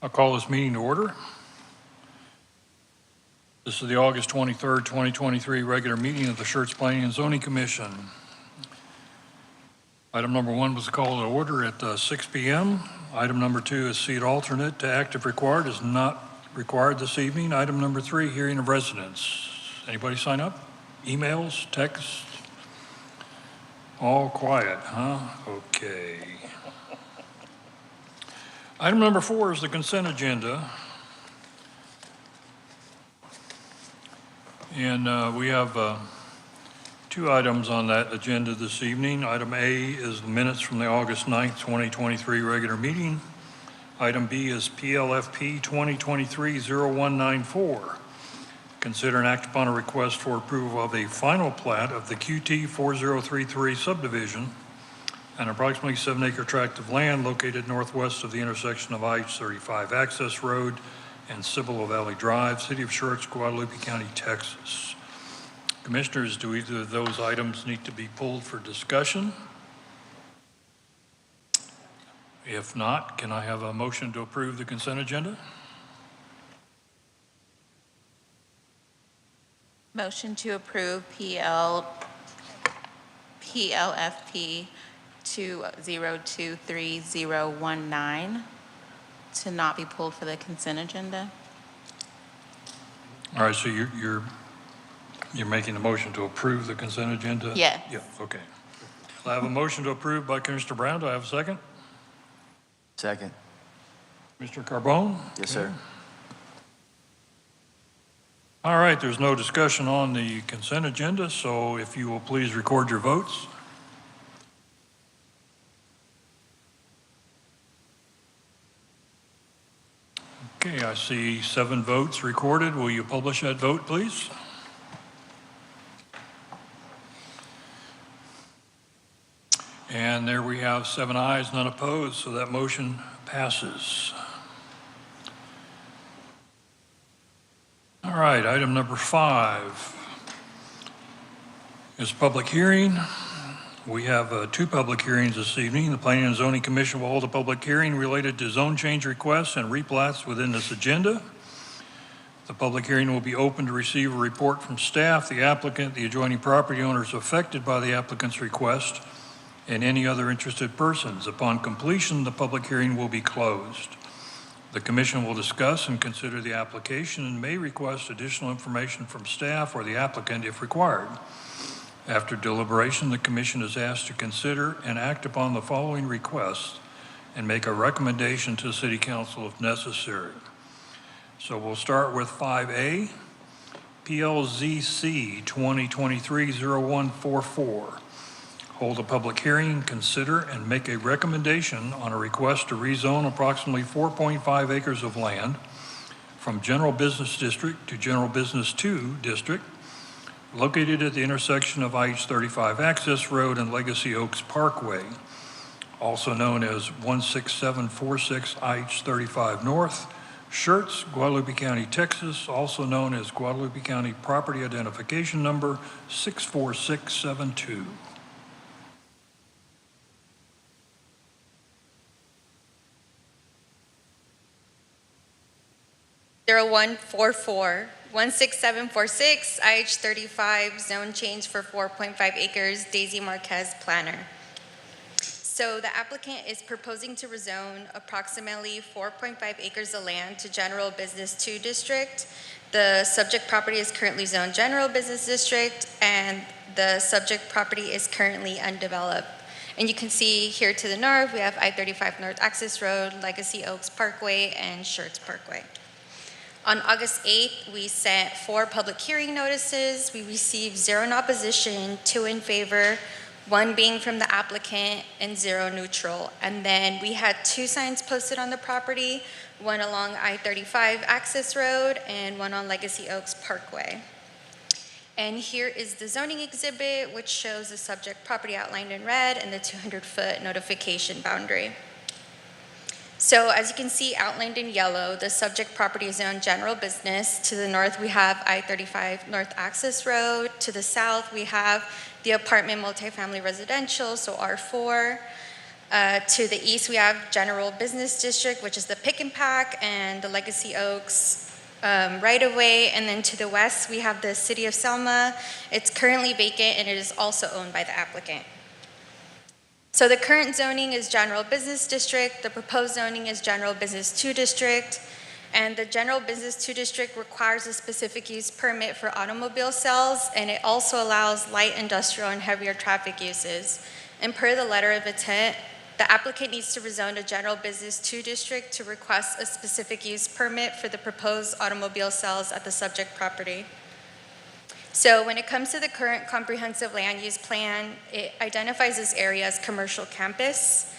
I'll call this meeting to order. This is the August 23rd, 2023 regular meeting of the Schertz Planning and Zoning Commission. Item number 1 was called to order at 6 p.m. Item number 2 is seat alternate to active required is not required this evening. Item number 3, hearing of residents. Anybody sign up? Emails, texts? All quiet, huh? Okay. Item number 4 is the consent agenda. And we have 2 items on that agenda this evening. Item A is the minutes from the August 9th, 2023 regular meeting. Item B is PLFP 2023-0194. Consider and act upon a request for approval of a final plat of the QT 4033 subdivision, an approximately 7-acre tract of land located northwest of the intersection of I-35 Access Road and Cibolo Valley Drive, City of Schertz, Guadalupe County, Texas. Commissioners, do either of those items need to be pulled for discussion? If not, can I have a motion to approve the consent agenda? Motion to approve PLFP 2023-019 to not be pulled for the consent agenda. All right, so you're making a motion to approve the consent agenda? Yes. Yeah, okay. I have a motion to approve by Commissioner Brown. Do I have a second? Second. Mr. Carbone? Yes, sir. All right, there's no discussion on the consent agenda, so if you will please record your votes. Okay, I see 7 votes recorded. Will you publish that vote, please? And there we have 7 ayes, none opposed, so that motion passes. All right, item number 5 is public hearing. We have 2 public hearings this evening. The Planning and Zoning Commission will hold a public hearing related to zone change requests and replats within this agenda. The public hearing will be open to receive a report from staff, the applicant, the adjoining property owners affected by the applicant's request, and any other interested persons. Upon completion, the public hearing will be closed. The Commission will discuss and consider the application and may request additional information from staff or the applicant if required. After deliberation, the Commission is asked to consider and act upon the following requests and make a recommendation to the City Council if necessary. So we'll start with 5A, PLZC 2023-0144. Hold a public hearing, consider, and make a recommendation on a request to rezone approximately 4.5 acres of land from General Business District to General Business 2 District, located at the intersection of I-35 Access Road and Legacy Oaks Parkway, also known as 16746 I-35 North, Schertz, Guadalupe County, Texas, also known as Guadalupe County Property Identification Number 64672. 0144 16746 IH35 zone change for 4.5 acres, Daisy Marquez planner. So the applicant is proposing to rezone approximately 4.5 acres of land to General Business 2 District. The subject property is currently zoned General Business District, and the subject property is currently undeveloped. And you can see here to the north, we have I-35 North Access Road, Legacy Oaks Parkway, and Schertz Parkway. On August 8th, we sent 4 public hearing notices. We received 0 in opposition, 2 in favor, 1 being from the applicant, and 0 neutral. And then we had 2 signs posted on the property, 1 along I-35 Access Road and 1 on Legacy Oaks Parkway. And here is the zoning exhibit, which shows the subject property outlined in red and the 200-foot notification boundary. So as you can see outlined in yellow, the subject property is zoned general business. To the north, we have I-35 North Access Road. To the south, we have the apartment multifamily residential, so R4. To the east, we have General Business District, which is the Pick and Pack and the Legacy Oaks right-of-way. And then to the west, we have the City of Selma. It's currently vacant, and it is also owned by the applicant. So the current zoning is General Business District. The proposed zoning is General Business 2 District. And the General Business 2 District requires a specific use permit for automobile sales, and it also allows light industrial and heavier traffic uses. And per the letter of intent, the applicant needs to rezone a General Business 2 District to request a specific use permit for the proposed automobile sales at the subject property. So when it comes to the current comprehensive land use plan, it identifies this area as commercial campus.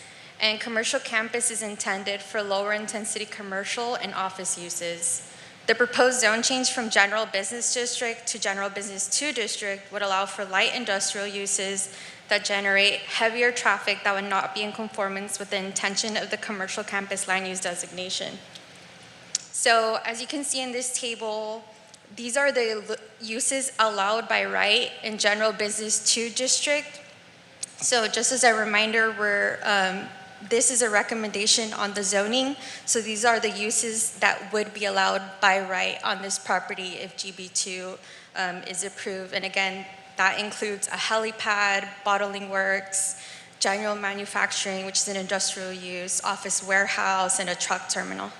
And commercial campus is intended for lower intensity commercial and office uses. The proposed zone change from General Business District to General Business 2 District would allow for light industrial uses that generate heavier traffic that would not be in conformance with the intention of the commercial campus land use designation. So as you can see in this table, these are the uses allowed by right in General Business 2 District. So just as a reminder, this is a recommendation on the zoning. So these are the uses that would be allowed by right on this property if GB2 is approved. And again, that includes a helipad, bottling works, general manufacturing, which is an industrial use, office warehouse, and a truck terminal.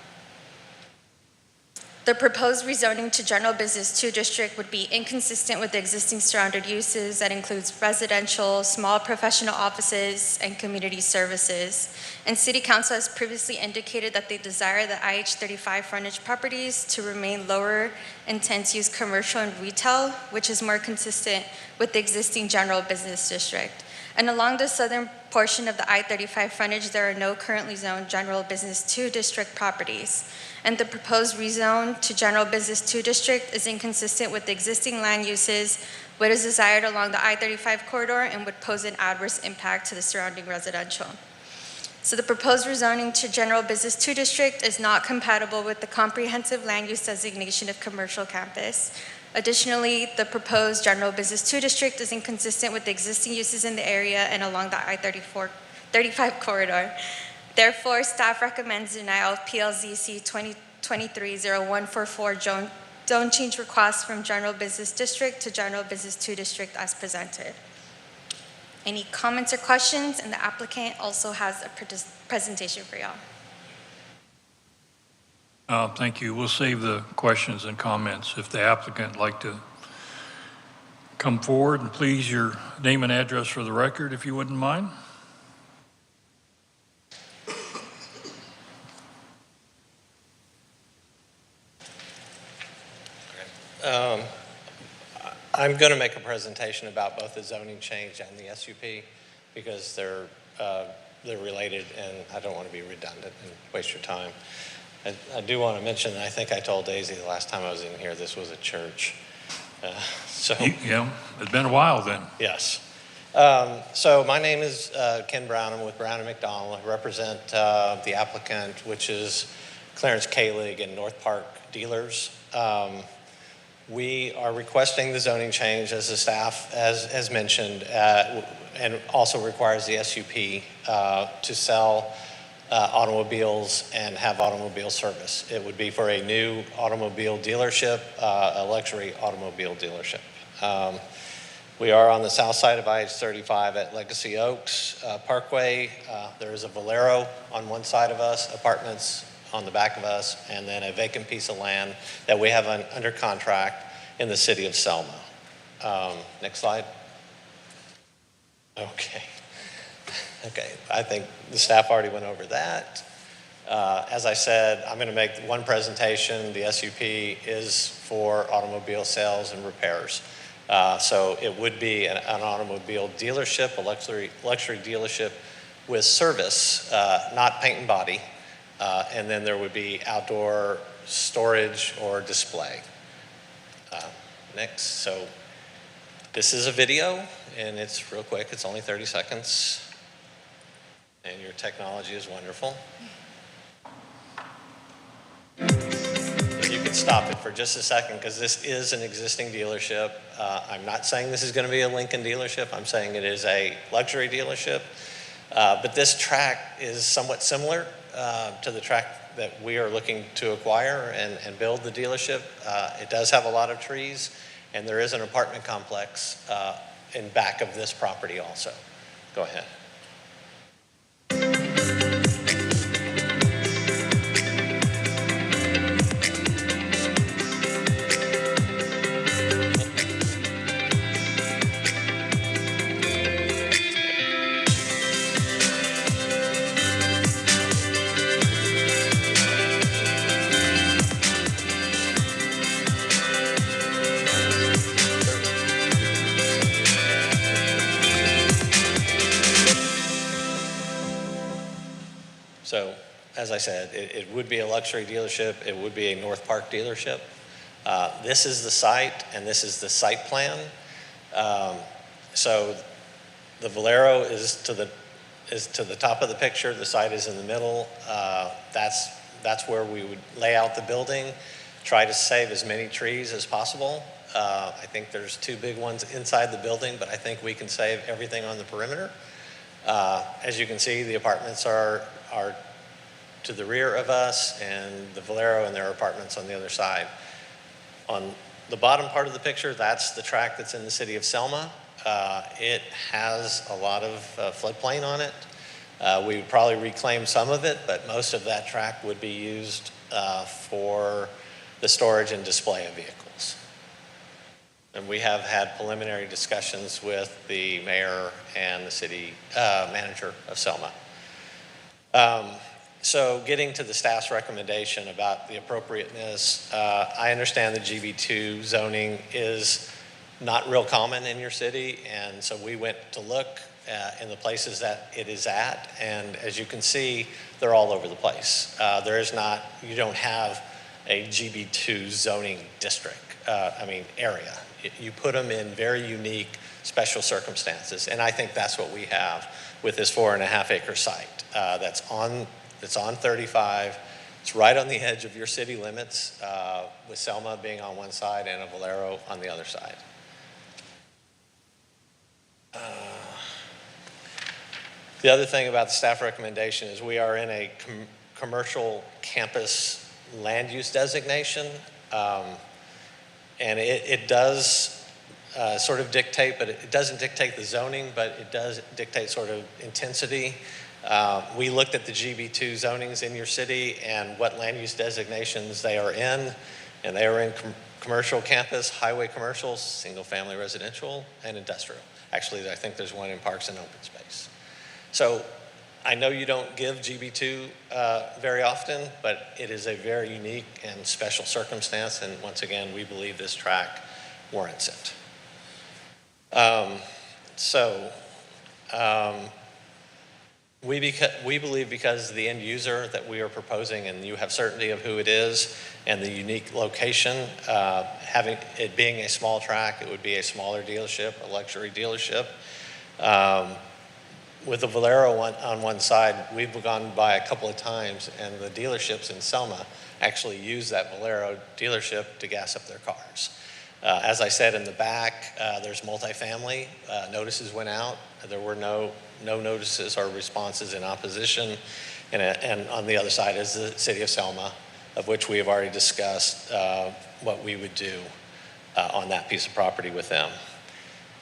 The proposed rezoning to General Business 2 District would be inconsistent with the existing surrounded uses that includes residential, small professional offices, and community services. And City Council has previously indicated that they desire the IH-35 frontage properties to remain lower intense use commercial and retail, which is more consistent with the existing General Business District. And along the southern portion of the I-35 frontage, there are no currently zoned General Business 2 District properties. And the proposed rezone to General Business 2 District is inconsistent with the existing land uses, what is desired along the I-35 corridor, and would pose an adverse impact to the surrounding residential. So the proposed rezoning to General Business 2 District is not compatible with the comprehensive land use designation of commercial campus. Additionally, the proposed General Business 2 District is inconsistent with the existing uses in the area and along the I-35 corridor. Therefore, staff recommends denial of PLZC 2023-0144 zone change request from General Business District to General Business 2 District as presented. Any comments or questions? And the applicant also has a presentation for y'all. Thank you. We'll save the questions and comments. If the applicant would like to come forward, and please your name and address for the record, if you wouldn't mind. I'm going to make a presentation about both the zoning change and the SUP because they're related, and I don't want to be redundant and waste your time. I do want to mention that I think I told Daisy the last time I was in here this was a church. Yeah, it's been a while then. Yes. So my name is Ken Brown. I'm with Brown & McDonald. I represent the applicant, which is Clarence Kalig and North Park Dealers. We are requesting the zoning change as the staff as mentioned, and also requires the SUP to sell automobiles and have automobile service. It would be for a new automobile dealership, a luxury automobile dealership. We are on the south side of IH-35 at Legacy Oaks Parkway. There is a Valero on one side of us, apartments on the back of us, and then a vacant piece of land that we have under contract in the city of Selma. Next slide. Okay. Okay, I think the staff already went over that. As I said, I'm going to make one presentation. The SUP is for automobile sales and repairs. So it would be an automobile dealership, a luxury dealership with service, not paint and body. And then there would be outdoor storage or display. Next, so this is a video, and it's real quick. It's only 30 seconds. And your technology is wonderful. If you could stop it for just a second, because this is an existing dealership. I'm not saying this is going to be a Lincoln dealership. I'm saying it is a luxury dealership. But this track is somewhat similar to the track that we are looking to acquire and build the dealership. It does have a lot of trees, and there is an apartment complex in back of this property also. Go ahead. So, as I said, it would be a luxury dealership. It would be a North Park dealership. This is the site, and this is the site plan. So, the Valero is to the top of the picture. The site is in the middle. That's where we would lay out the building. Try to save as many trees as possible. I think there's 2 big ones inside the building, but I think we can save everything on the perimeter. As you can see, the apartments are to the rear of us, and the Valero and their apartments on the other side. On the bottom part of the picture, that's the track that's in the city of Selma. It has a lot of floodplain on it. We would probably reclaim some of it, but most of that track would be used for the storage and display of vehicles. And we have had preliminary discussions with the mayor and the city manager of Selma. So getting to the staff's recommendation about the appropriateness, I understand the GB2 zoning is not real common in your city, and so we went to look in the places that it is at, and as you can see, they're all over the place. You don't have a GB2 zoning district, area. You put them in very unique special circumstances, and I think that's what we have with this 4.5 acre site that's on 35. It's right on the edge of your city limits, with Selma being on one side and a Valero on the other side. The other thing about the staff recommendation is we are in a commercial campus land use designation, and it does sort of dictate, but it doesn't dictate the zoning, but it does dictate sort of intensity. We looked at the GB2 zonings in your city and what land use designations they are in, and they are in commercial campus, highway commercial, single family residential, and industrial. Actually, I think there's one in parks and open space. So I know you don't give GB2 very often, but it is a very unique and special circumstance, and once again, we believe this track warrants it. We believe because the end user that we are proposing, and you have certainty of who it is, and the unique location, having it being a small track, it would be a smaller dealership, a luxury dealership. With the Valero on one side, we've gone by a couple of times, and the dealerships in Selma actually use that Valero dealership to gas up their cars. As I said, in the back, there's multifamily. Notices went out. There were no notices or responses in opposition. And on the other side is the city of Selma, of which we have already discussed what we would do on that piece of property with them.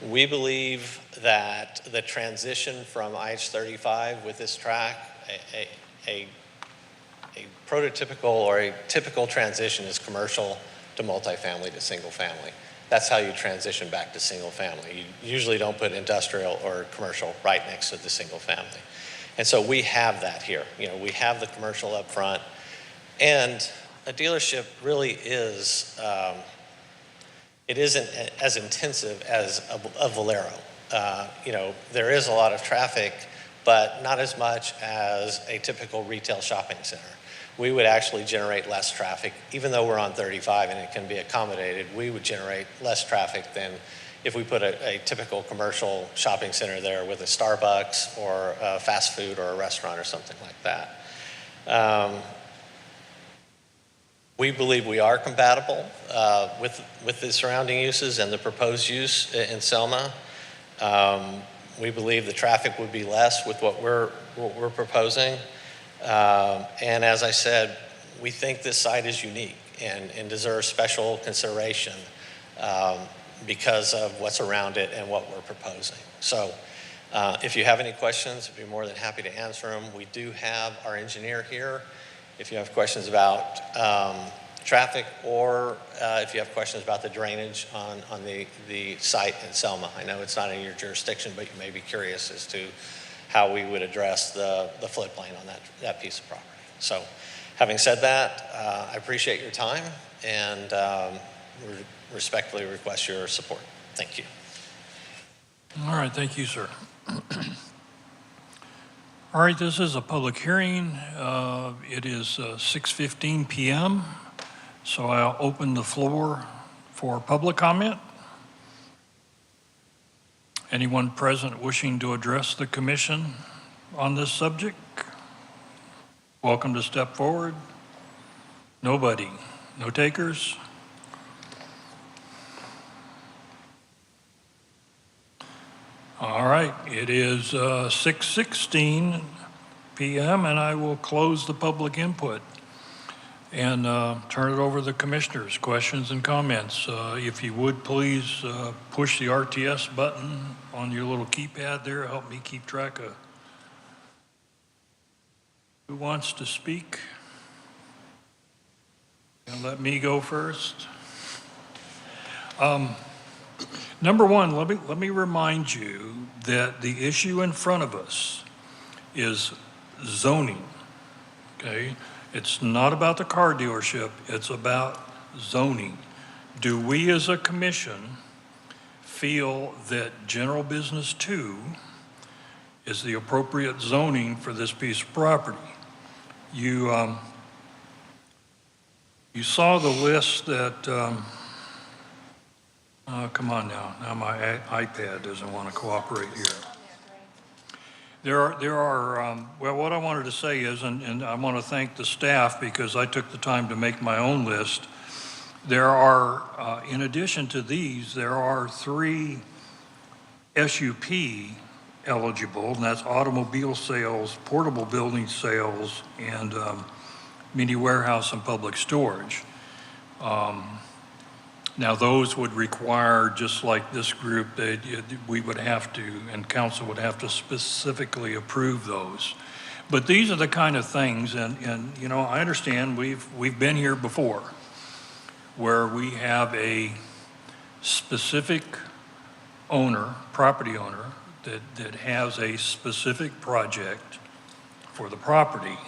We believe that the transition from IH-35 with this track, a prototypical or a typical transition is commercial to multifamily to single family. That's how you transition back to single family. You usually don't put industrial or commercial right next to the single family. And so we have that here. You know, we have the commercial up front, and a dealership really is, it isn't as intensive as a Valero. You know, there is a lot of traffic, but not as much as a typical retail shopping center. We would actually generate less traffic, even though we're on 35 and it can be accommodated. We would generate less traffic than if we put a typical commercial shopping center there with a Starbucks or a fast food or a restaurant or something like that. We believe we are compatible with the surrounding uses and the proposed use in Selma. We believe the traffic would be less with what we're proposing. And as I said, we think this site is unique and deserves special consideration because of what's around it and what we're proposing. So if you have any questions, I'd be more than happy to answer them. We do have our engineer here. If you have questions about traffic, or if you have questions about the drainage on the site in Selma. I know it's not in your jurisdiction, but you may be curious as to how we would address the floodplain on that piece of property. So having said that, I appreciate your time and respectfully request your support. Thank you. All right, thank you, sir. All right, this is a public hearing. It is 6:15 p.m., so I'll open the floor for public comment. Anyone present wishing to address the commission on this subject? Welcome to step forward. Nobody. No takers? All right, it is 6:16 p.m. and I will close the public input and turn it over to the commissioners. Questions and comments. If you would please push the RTS button on your little keypad there. Help me keep track of who wants to speak. And let me go first. Number one, let me remind you that the issue in front of us is zoning, okay? It's not about the car dealership, it's about zoning. Do we as a commission feel that general business 2 is the appropriate zoning for this piece of property? You saw the list that, come on now my iPad doesn't want to cooperate here. There are well, what I wanted to say is, and I want to thank the staff because I took the time to make my own list. There are, in addition to these, there are 3 SUP eligible, and that's automobile sales, portable building sales, and mini warehouse and public storage. Now, those would require, just like this group, we would have to, and council would have to specifically approve those. But these are the kind of things, and you know, I understand we've been here before, where we have a specific owner, property owner, that has a specific project for the property.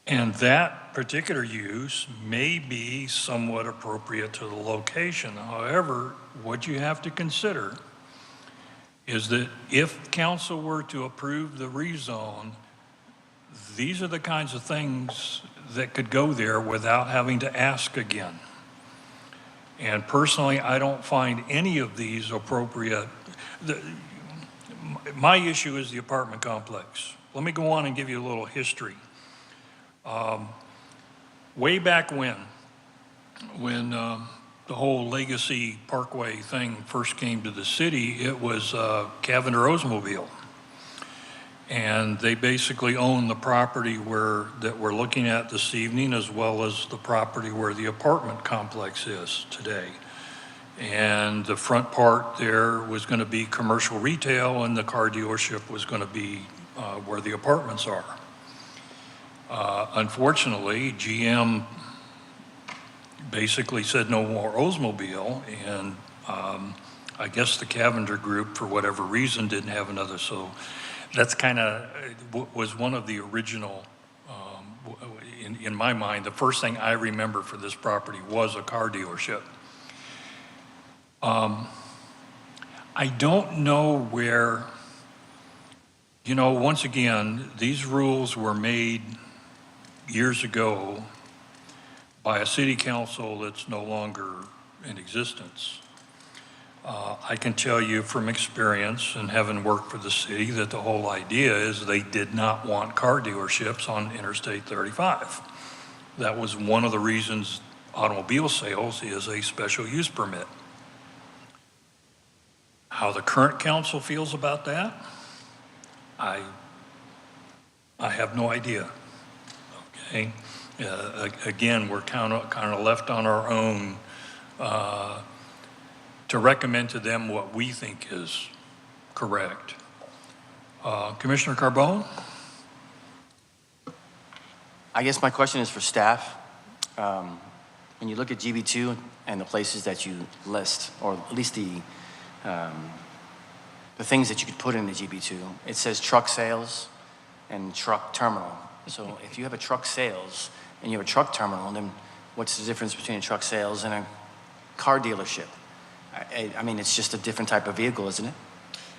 And that particular use may be somewhat appropriate to the location. However, what you have to consider is that if council were to approve the rezone, these are the kinds of things that could go there without having to ask again. And personally, I don't find any of these appropriate. My issue is the apartment complex. Let me go on and give you a little history. Way back when the whole Legacy Parkway thing first came to the city, it was Cavender Oldsmobile. And they basically own the property that we're looking at this evening, as well as the property where the apartment complex is today. And the front part there was going to be commercial retail, and the car dealership was going to be where the apartments are. Unfortunately, GM basically said no more Oldsmobile, and I guess the Cavender Group, for whatever reason, didn't have another. So that's kind of was one of the original, in my mind, the first thing I remember for this property was a car dealership. I don't know where, you know, once again, these rules were made years ago by a city council that's no longer in existence. I can tell you from experience and having worked for the city that the whole idea is they did not want car dealerships on Interstate 35. That was one of the reasons automobile sales is a special use permit. How the current council feels about that, I have no idea. Okay, again, we're kind of left on our own to recommend to them what we think is correct. Commissioner Carbone? I guess my question is for staff. When you look at GB2 and the places that you list, or at least the things that you could put in the GB2, it says truck sales and truck terminal. So if you have a truck sales and you have a truck terminal, then what's the difference between a truck sales and a car dealership? I mean, it's just a different type of vehicle, isn't it?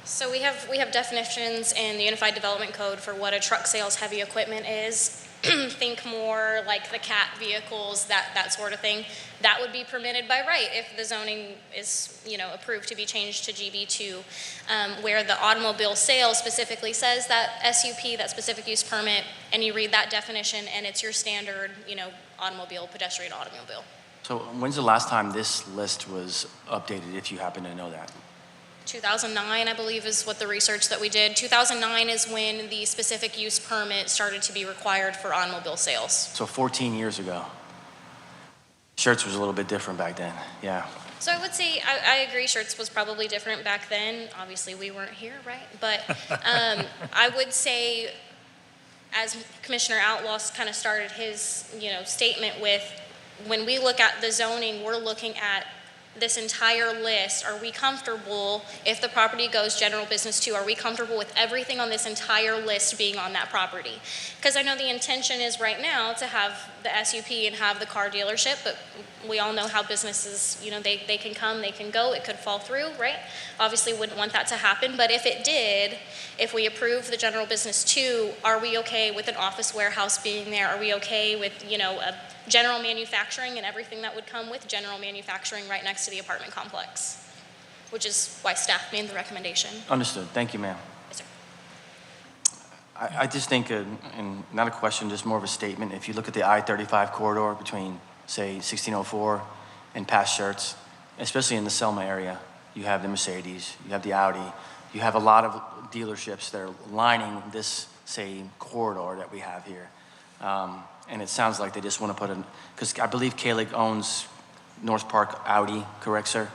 So we have definitions in the Unified Development Code for what a truck sales heavy equipment is. Think more like the CAT vehicles, that sort of thing. That would be permitted by right if the zoning is, approved to be changed to GB2, where the automobile sale specifically says that SUP, that specific use permit, and you read that definition and it's your standard, automobile, pedestrian automobile. So when's the last time this list was updated, if you happen to know that? 2009, I believe, is what the research that we did. 2009 is when the specific use permit started to be required for automobile sales. So 14 years ago. Schertz was a little bit different back then, yeah. So I would say, I agree, Schertz was probably different back then. Obviously, we weren't here, right? But I would say, as Commissioner Outlaw kind of started his, statement with, when we look at the zoning, we're looking at this entire list. Are we comfortable, if the property goes general business 2, are we comfortable with everything on this entire list being on that property? Because I know the intention is right now to have the SUP and have the car dealership, but we all know how businesses, they can come, they can go, it could fall through, right? Obviously wouldn't want that to happen, but if it did, if we approve the general business 2, are we okay with an office warehouse being there? Are we okay with, a general manufacturing and everything that would come with general manufacturing right next to the apartment complex, which is why staff made the recommendation. Understood. Thank you, ma'am. Yes, sir. I just think, and not a question, just more of a statement. If you look at the I-35 corridor between, say, 1604 and past Schertz, especially in the Selma area, you have the Mercedes, you have the Audi, you have a lot of dealerships that are lining this, say, corridor that we have here. And it sounds like they just want to put in, because I believe Kalig owns North Park Audi, correct, sir?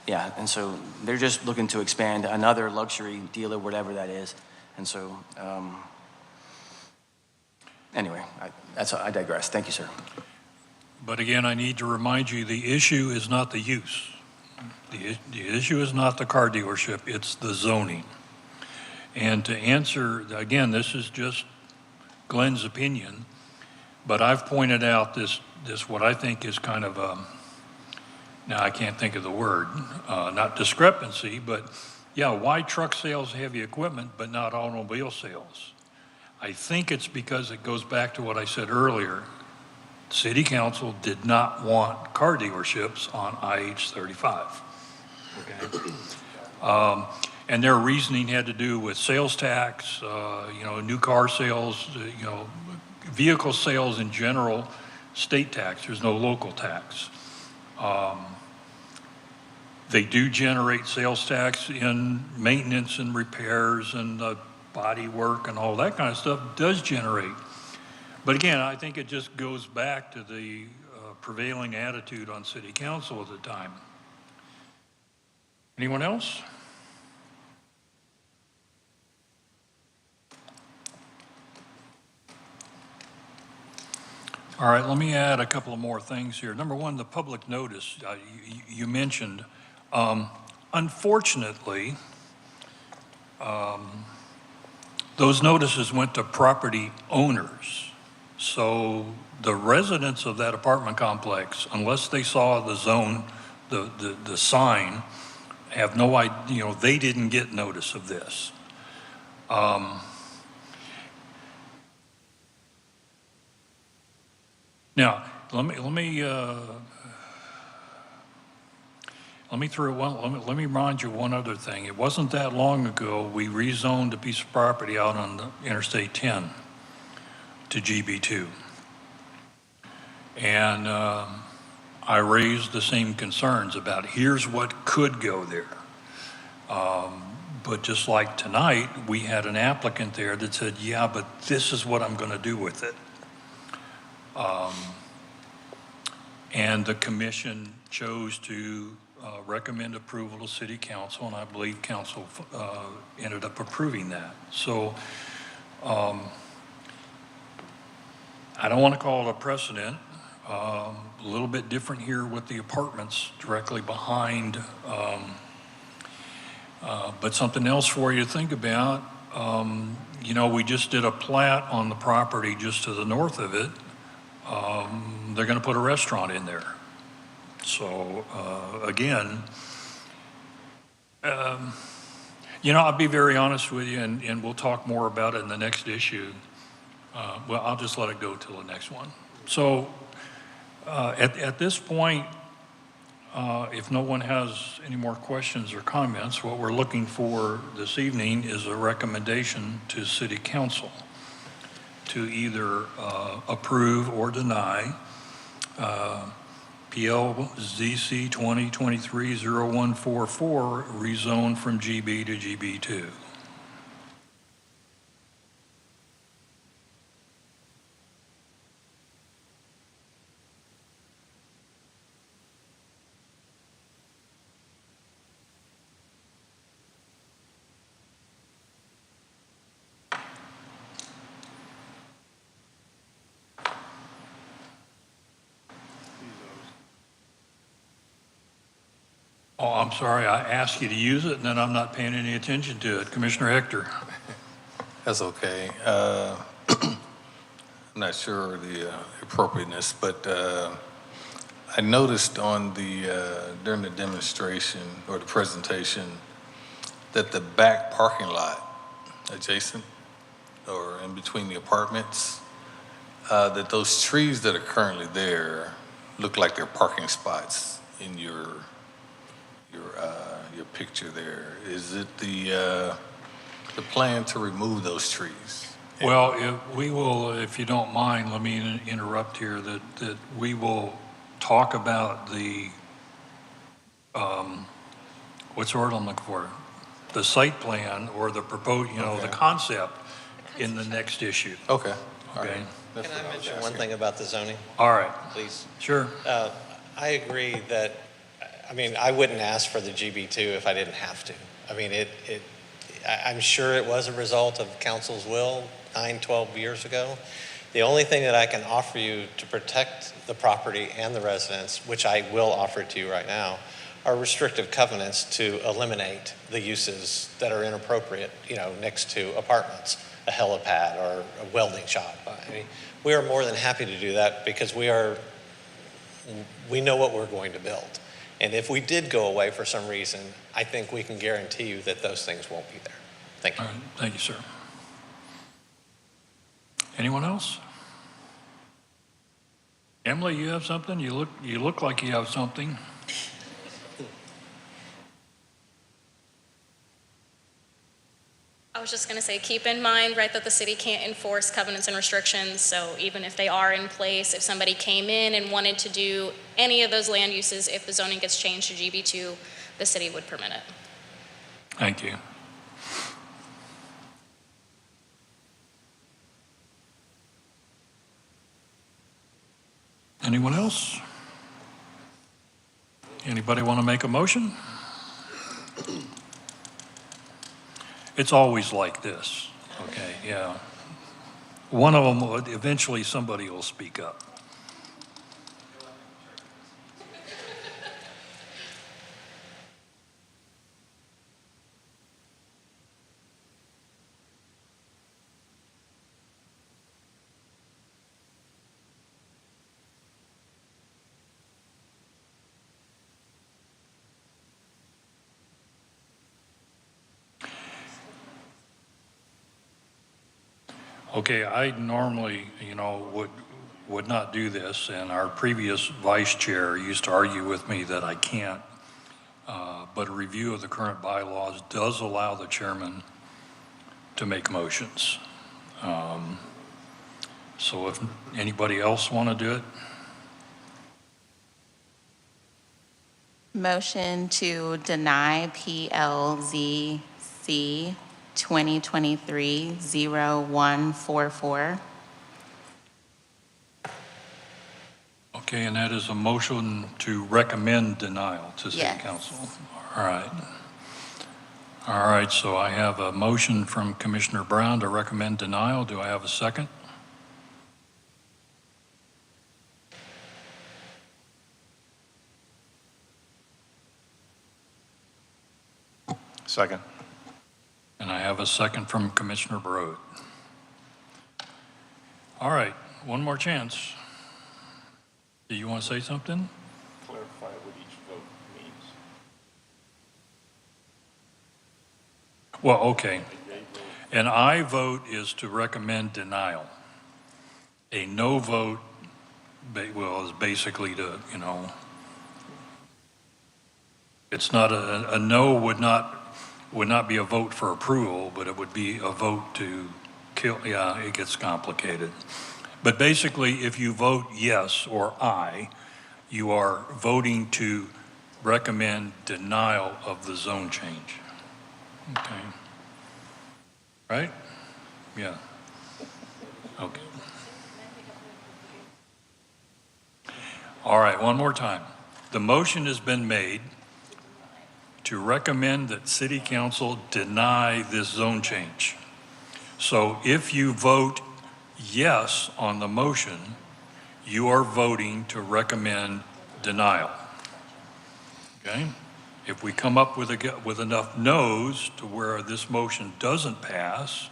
Yeah, and so they're just looking to expand another luxury dealer, whatever that is. And so, anyway, I digress. Thank you, sir. But again, I need to remind you, the issue is not the use. The issue is not the car dealership, it's the zoning. And to answer, again, this is just Glenn's opinion, but I've pointed out this what I think is kind of now I can't think of the word, not discrepancy, but yeah, why truck sales heavy equipment but not automobile sales? I think it's because it goes back to what I said earlier. City Council did not want car dealerships on IH-35. Okay. And their reasoning had to do with sales tax, new car sales, vehicle sales in general, state tax. There's no local tax. They do generate sales tax in maintenance and repairs and body work and all that kind of stuff does generate. But again, I think it just goes back to the prevailing attitude on City Council at the time. Anyone else? All right, let me add a couple of more things here. Number one, the public notice you mentioned. Unfortunately, those notices went to property owners. So the residents of that apartment complex, unless they saw the zone, the sign, have no idea, they didn't get notice of this. Now, let me remind you one other thing. It wasn't that long ago we rezoned a piece of property out on the Interstate 10 to GB2, and I raised the same concerns about here's what could go there. But just like tonight, we had an applicant there that said, yeah, but this is what I'm going to do with it. And the commission chose to recommend approval to city council, and I believe council ended up approving that. So I don't want to call it a precedent. A little bit different here with the apartments directly behind, but something else for you to think about. You know, we just did a plat on the property just to the north of it. They're going to put a restaurant in there. So again, you know, I'll be very honest with you, and we'll talk more about it in the next issue. Well, I'll just let it go till the next one. So at this point, if no one has any more questions or comments, what we're looking for this evening is a recommendation to City Council to either approve or deny PLZC 2023-0144 rezone from GB to GB2. Oh, I'm sorry, I asked you to use it, and then I'm not paying any attention to it. Commissioner Hector. That's okay. I'm not sure the appropriateness, but I noticed on the during the demonstration or the presentation that the back parking lot adjacent or in between the apartments, that those trees that are currently there look like they're parking spots in your picture there. Is it the plan to remove those trees? Well, we will, if you don't mind, let me interrupt here, that we will talk about the, what's the word I'm looking for? The site plan or the proposed, you know, Okay. the concept in the next issue. Okay. All Okay. right. That's Can what I was mention one asking. thing about the zoning, All right, please? sure. I agree that, I mean, I wouldn't ask for the GB2 if I didn't have to. I mean, I'm sure it was a result of council's will 9, 12 years ago. The only thing that I can offer you to protect the property and the residents, which I will offer to you right now, are restrictive covenants to eliminate the uses that are inappropriate, you know, next to apartments, a helipad or a welding shop. I mean, we are more than happy to do that because we know what we're going to build. And if we did go away for some reason, I think we can guarantee you that those things won't be there. Thank you. All right, thank you, sir. Anyone else? Emily, you have something? You look like you have something. I was just going to say, keep in mind, right, that the city can't enforce covenants and restrictions. So even if they are in place, if somebody came in and wanted to do any of those land uses, if the zoning gets changed to GB2, the city would permit it. Thank you. Anyone else? Anybody want to make a motion? It's always like this, okay, yeah. One of them, eventually somebody will speak up. Okay, I normally, you know, would not do this, and our previous vice chair used to argue with me that I can't, but a review of the current bylaws does allow the chairman to make motions. So if anybody else want to do it? Motion to deny PLZC 2023-0144. Okay, and that is a motion to recommend denial to City Yes. Council. All right. All right, so I have a motion from Commissioner Brown to recommend denial. Do I have a second? Second. And I have a second from Commissioner Broad. All right, one more chance. Do you want to say something? Clarify what each vote means. Well, okay. An aye vote is to recommend denial. A no vote, is basically to, it's not a no would not be a vote for approval, but it would be a vote to kill. Yeah, it gets complicated. But basically, if you vote yes or aye, you are voting to recommend denial of the zone change. Okay. Right? Yeah. Okay. All right, one more time. The motion has been made to recommend that City Council deny this zone change. So if you vote yes on the motion, you are voting to recommend denial. Okay? If we come up with enough no's to where this motion doesn't pass,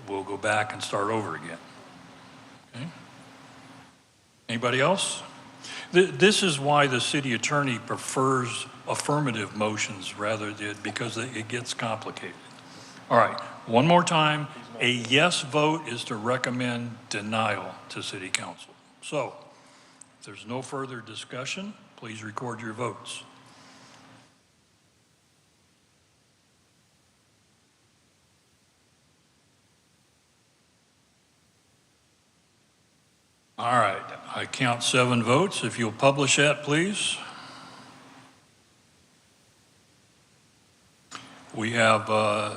we'll go back and start over again. Okay? Anybody else? This is why the city attorney prefers affirmative motions rather than, because it gets complicated. All right, one more time. A yes vote is to recommend denial to City Council. So, if there's no further discussion, please record your votes. All right, I count 7 votes. If you'll publish that, please. We have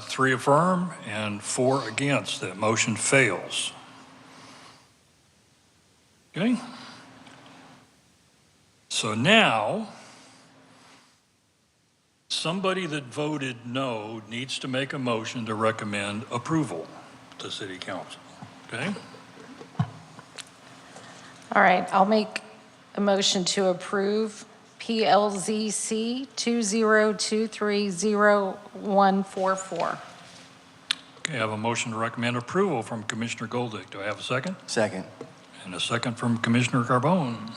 3 affirm and 4 against. That motion fails. Okay. So now, somebody that voted no needs to make a motion to recommend approval to City Council. Okay? All right, I'll make a motion to approve PLZC 2023-0144. Okay, I have a motion to recommend approval from Commissioner Goldick. Do I have a second? Second. And a second from Commissioner Carbone.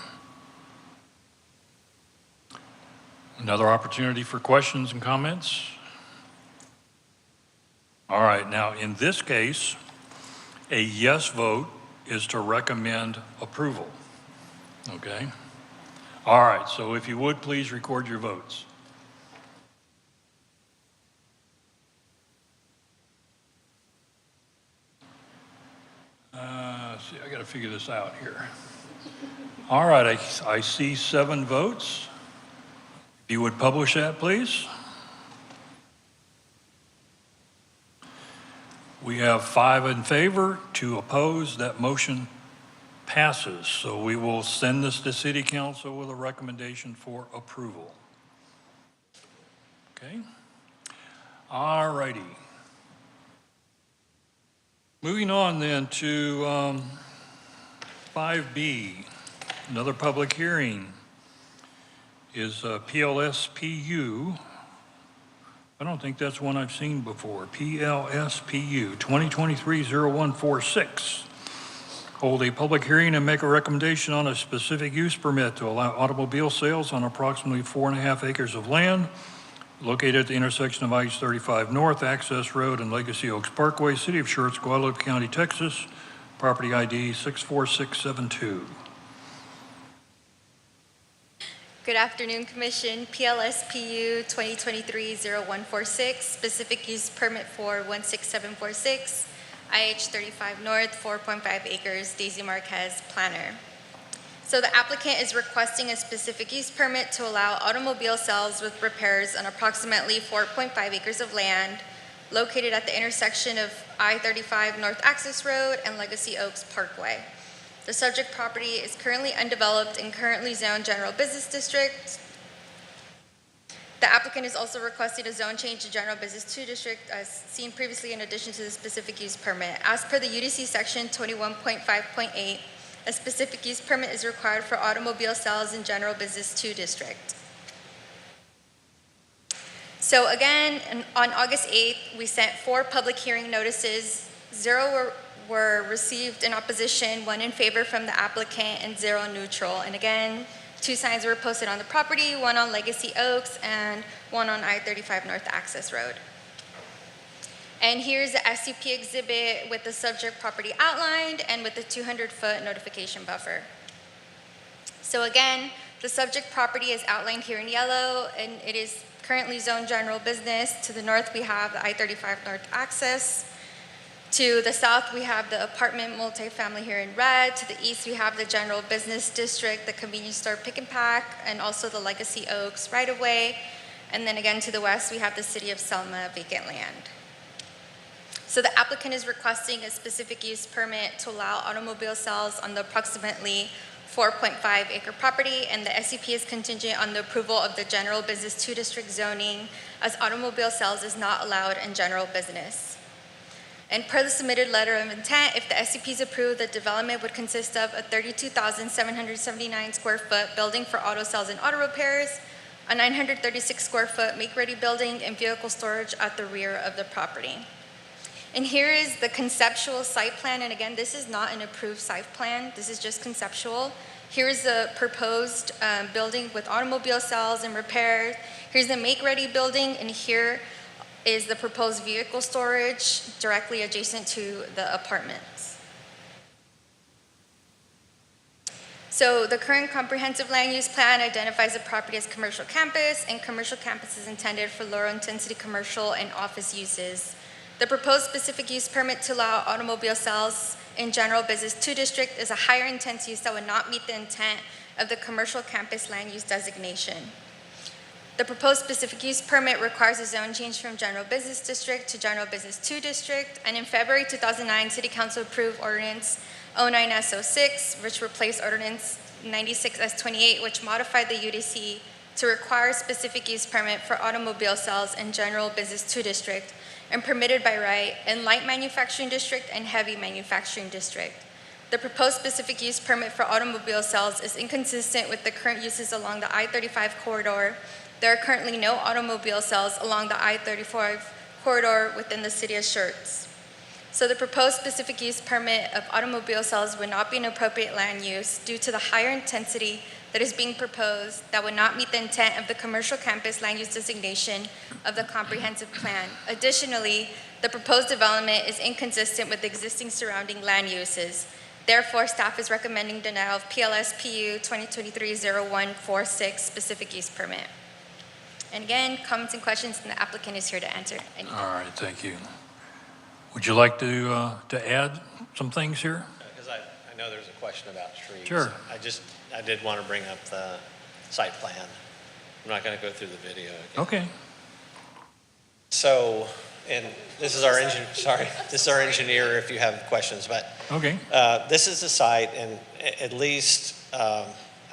Another opportunity for questions and comments? All right, now in this case, a yes vote is to recommend approval. Okay? All right, so if you would, please record your votes. See, I got to figure this out here. All right, I see 7 votes. If you would publish that, please. We have 5 in favor, 2 opposed. That motion passes. So we will send this to City Council with a recommendation for approval. Okay? All righty. Moving on then to 5B, another public hearing is PLSPU. I don't think that's one I've seen before. PLSPU 2023-0146. Hold a public hearing and make a recommendation on a specific use permit to allow automobile sales on approximately 4.5 acres of land located at the intersection of I-35 North, Access Road, and Legacy Oaks Parkway, City of Schertz, Guadalupe County, Texas. Property ID 64672. Good afternoon, Commission. PLSPU 2023-0146, specific use permit for 16746, IH 35 North, 4.5 acres, Daisy Marquez, planner. So the applicant is requesting a specific use permit to allow automobile sales with repairs on approximately 4.5 acres of land located at the intersection of I-35 North Access Road and Legacy Oaks Parkway. The subject property is currently undeveloped and currently zoned General Business District. The applicant is also requesting a zone change to General Business 2 District as seen previously in addition to the specific use permit. As per the UDC section 21.5.8, a specific use permit is required for automobile sales in General Business 2 District. So again, on August 8th, we sent 4 public hearing notices. 0 were received in opposition, 1 in favor from the applicant, and 0 neutral. And again, 2 signs were posted on the property, 1 on Legacy Oaks and 1 on I-35 North Access Road. And here's the SUP exhibit with the subject property outlined and with the 200-foot notification buffer. So again, the subject property is outlined here in yellow, and it is currently zoned general business. To the north, we have the I-35 North Access. To the south, we have the apartment multifamily here in red. To the east, we have the general business district, the convenience store pick and pack, and also the Legacy Oaks right-of-way. And then again, to the west, we have the city of Selma vacant land. So the applicant is requesting a specific use permit to allow automobile sales on the approximately 4.5 acre property, and the SUP is contingent on the approval of the general business 2 district zoning, as automobile sales is not allowed in general business. And per the submitted letter of intent, if the SUP is approved, the development would consist of a 32,779 square foot building for auto sales and auto repairs, a 936 square foot make-ready building, and vehicle storage at the rear of the property. And here is the conceptual site plan. And again, this is not an approved site plan. This is just conceptual. Here's the proposed building with automobile sales and repairs. Here's the make-ready building, and here is the proposed vehicle storage directly adjacent to the apartments. So the current comprehensive land use plan identifies the property as commercial campus, and commercial campus is intended for lower intensity commercial and office uses. The proposed specific use permit to allow automobile sales in general business 2 district is a higher intense use that would not meet the intent of the commercial campus land use designation. The proposed specific use permit requires a zone change from general business district to general business 2 district, and in February 2009, City Council approved Ordinance 09S06, which replaced Ordinance 96S28, which modified the UDC to require specific use permit for automobile sales in general business 2 district and permitted by right in light manufacturing district and heavy manufacturing district. The proposed specific use permit for automobile sales is inconsistent with the current uses along the I-35 corridor. There are currently no automobile sales along the I-35 corridor within the city of Schertz. So the proposed specific use permit of automobile sales would not be an appropriate land use due to the higher intensity that is being proposed that would not meet the intent of the commercial campus land use designation of the comprehensive plan. Additionally, the proposed development is inconsistent with existing surrounding land uses. Therefore, staff is recommending denial of PLS-PU 2023-0146 specific use permit. And again, comments and questions, and the applicant is here to answer any. All right, thank you. Would you like to add some things here? Because I know there's a question about trees. Sure. I did want to bring up the site plan. I'm not going to go through the video again. Okay. So, and this is our engineer if you have questions, but Okay. this is the site, and at least, I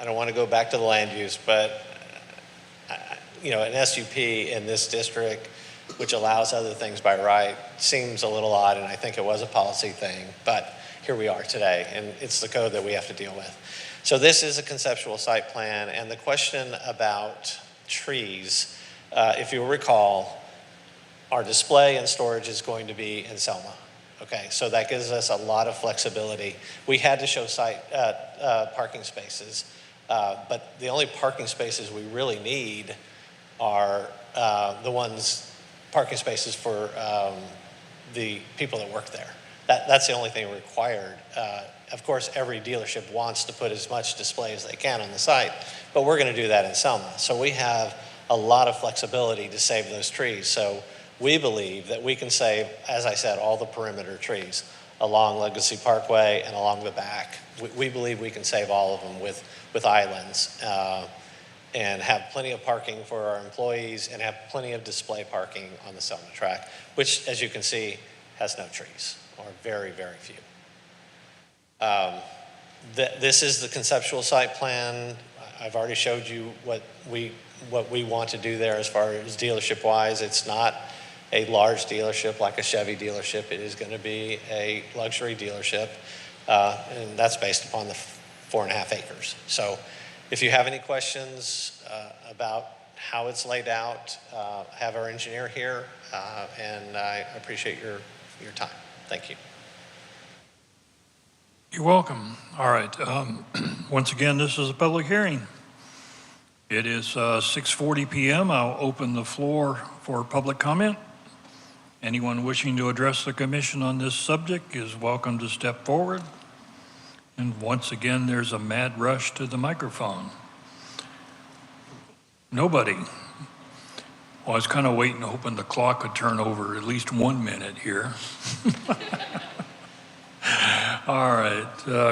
don't want to go back to the land use, but an SUP in this district, which allows other things by right, seems a little odd, and I think it was a policy thing, but here we are today, and it's the code that we have to deal with. So this is a conceptual site plan, and the question about trees, if you'll recall, our display and storage is going to be in Selma. Okay, so that gives us a lot of flexibility. We had to show parking spaces, but the only parking spaces we really need are parking spaces for the people that work there. That's the only thing required. Of course, every dealership wants to put as much display as they can on the site, but we're going to do that in Selma. So we have a lot of flexibility to save those trees. So we believe that we can save, as I said, all the perimeter trees. along Legacy Parkway and along the back. We believe we can save all of them with islands and have plenty of parking for our employees and have plenty of display parking on the Selma track, which, as you can see, has no trees, or very, very few. This is the conceptual site plan. I've already showed you what we want to do there as far as dealership-wise. It's not a large dealership like a Chevy dealership. It is going to be a luxury dealership, and that's based upon the 4.5 acres. So if you have any questions about how it's laid out, have our engineer here, and I appreciate your time. Thank you. You're welcome. All right. Once again, this is a public hearing. It is 6:40 p.m. I'll open the floor for public comment. Anyone wishing to address the commission on this subject is welcome to step forward. And once again, there's a mad rush to the microphone. Nobody. Well, I was kind of waiting, hoping the clock would turn over at least 1 minute here. All right,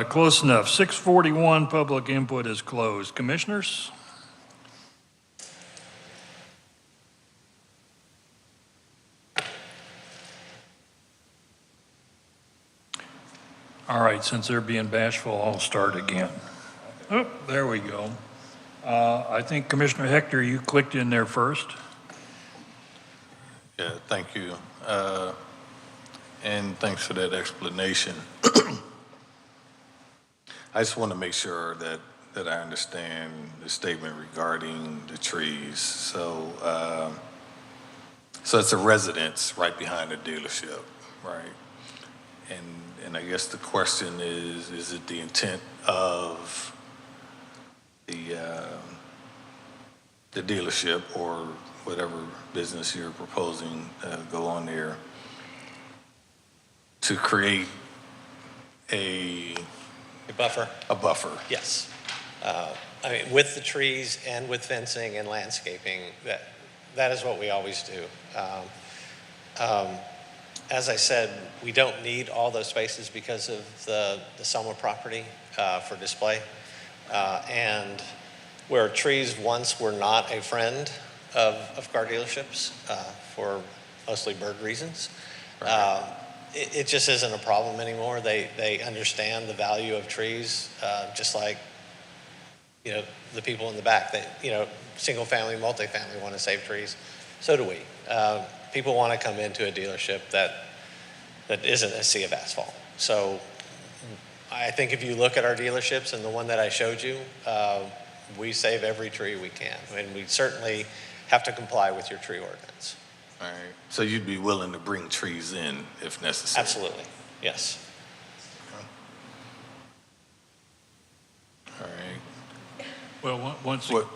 close enough. 6:41, public input is closed. Commissioners? All right, since they're being bashful, I'll start again. Oh, there we go. I think Commissioner Hector, you clicked in there first. Yeah, thank you. And thanks for that explanation. I just want to make sure that I understand the statement regarding the trees. So it's a residence right behind the dealership, right? And I guess the question is it the intent of the dealership or whatever business you're proposing go on there to create a buffer? A buffer. Yes. I mean, with the trees and with fencing and landscaping, that is what we always do. As I said, we don't need all those spaces because of the Selma property for display. And where trees once were not a friend of car dealerships for mostly bird reasons, Right. It just isn't a problem anymore. They understand the value of trees, just like, the people in the back that, single family, multifamily want to save trees. So do we. People want to come into a dealership that isn't a sea of asphalt. So I think if you look at our dealerships and the one that I showed you, we save every tree we can. And we certainly have to comply with your tree ordinance. All right. So you'd be willing to bring trees in if necessary? Absolutely, yes. All right. Well, once, What?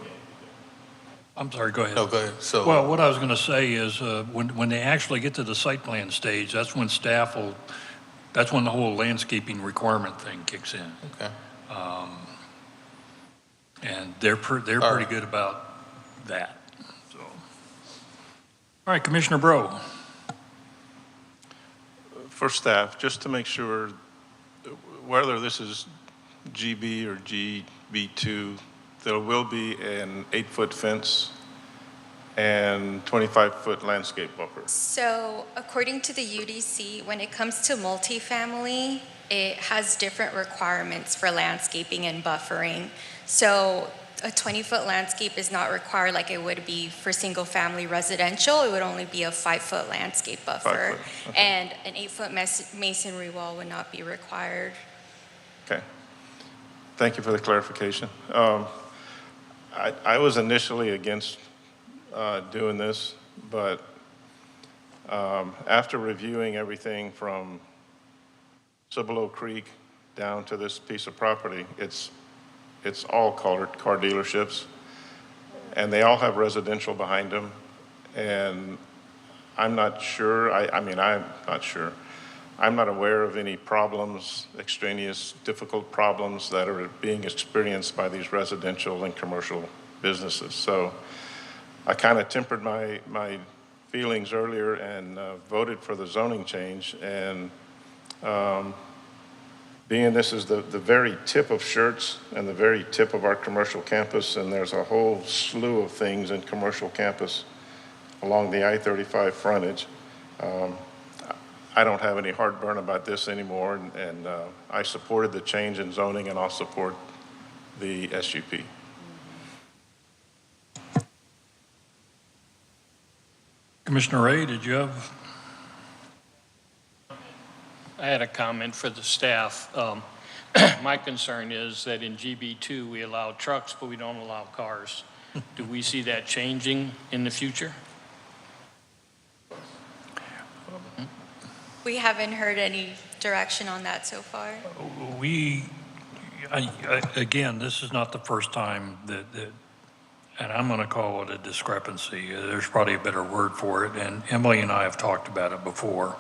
I'm sorry, go ahead. No, go ahead. So, Well, what I was going to say is when they actually get to the site plan stage, that's when that's when the whole landscaping requirement thing kicks in. okay. And they're pretty right. good about that. So, all right, Commissioner Bro. For staff, just to make sure, whether this is GB or GB2, there will be an 8-foot fence and 25-foot landscape buffer. So according to the UDC, when it comes to multifamily, it has different requirements for landscaping and buffering. So a 20-foot landscape is not required like it would be for single-family residential. It would only be a 5-foot landscape buffer. 5 foot, okay. And an 8-foot masonry wall would not be required. Okay. Thank you for the clarification. I was initially against doing this, but after reviewing everything from Cibolo Creek down to this piece of property, it's all car dealerships, and they all have residential behind them. And I'm not sure, I'm not sure. I'm not aware of any problems, extraneous, difficult problems that are being experienced by these residential and commercial businesses. So I kind of tempered my feelings earlier and voted for the zoning change. And Being this is the very tip of Schertz and the very tip of our commercial campus, and there's a whole slew of things in commercial campus along the I-35 frontage. I don't have any heartburn about this anymore, and I supported the change in zoning, and I'll support the SUP. Commissioner Ray, did you have? I had a comment for the staff. My concern is that in GB2, we allow trucks, but we don't allow cars. Do we see that changing in the future? We haven't heard any direction on that so far. Again, this is not the first time that and I'm going to call it a discrepancy. There's probably a better word for it, and Emily and I have talked about it before.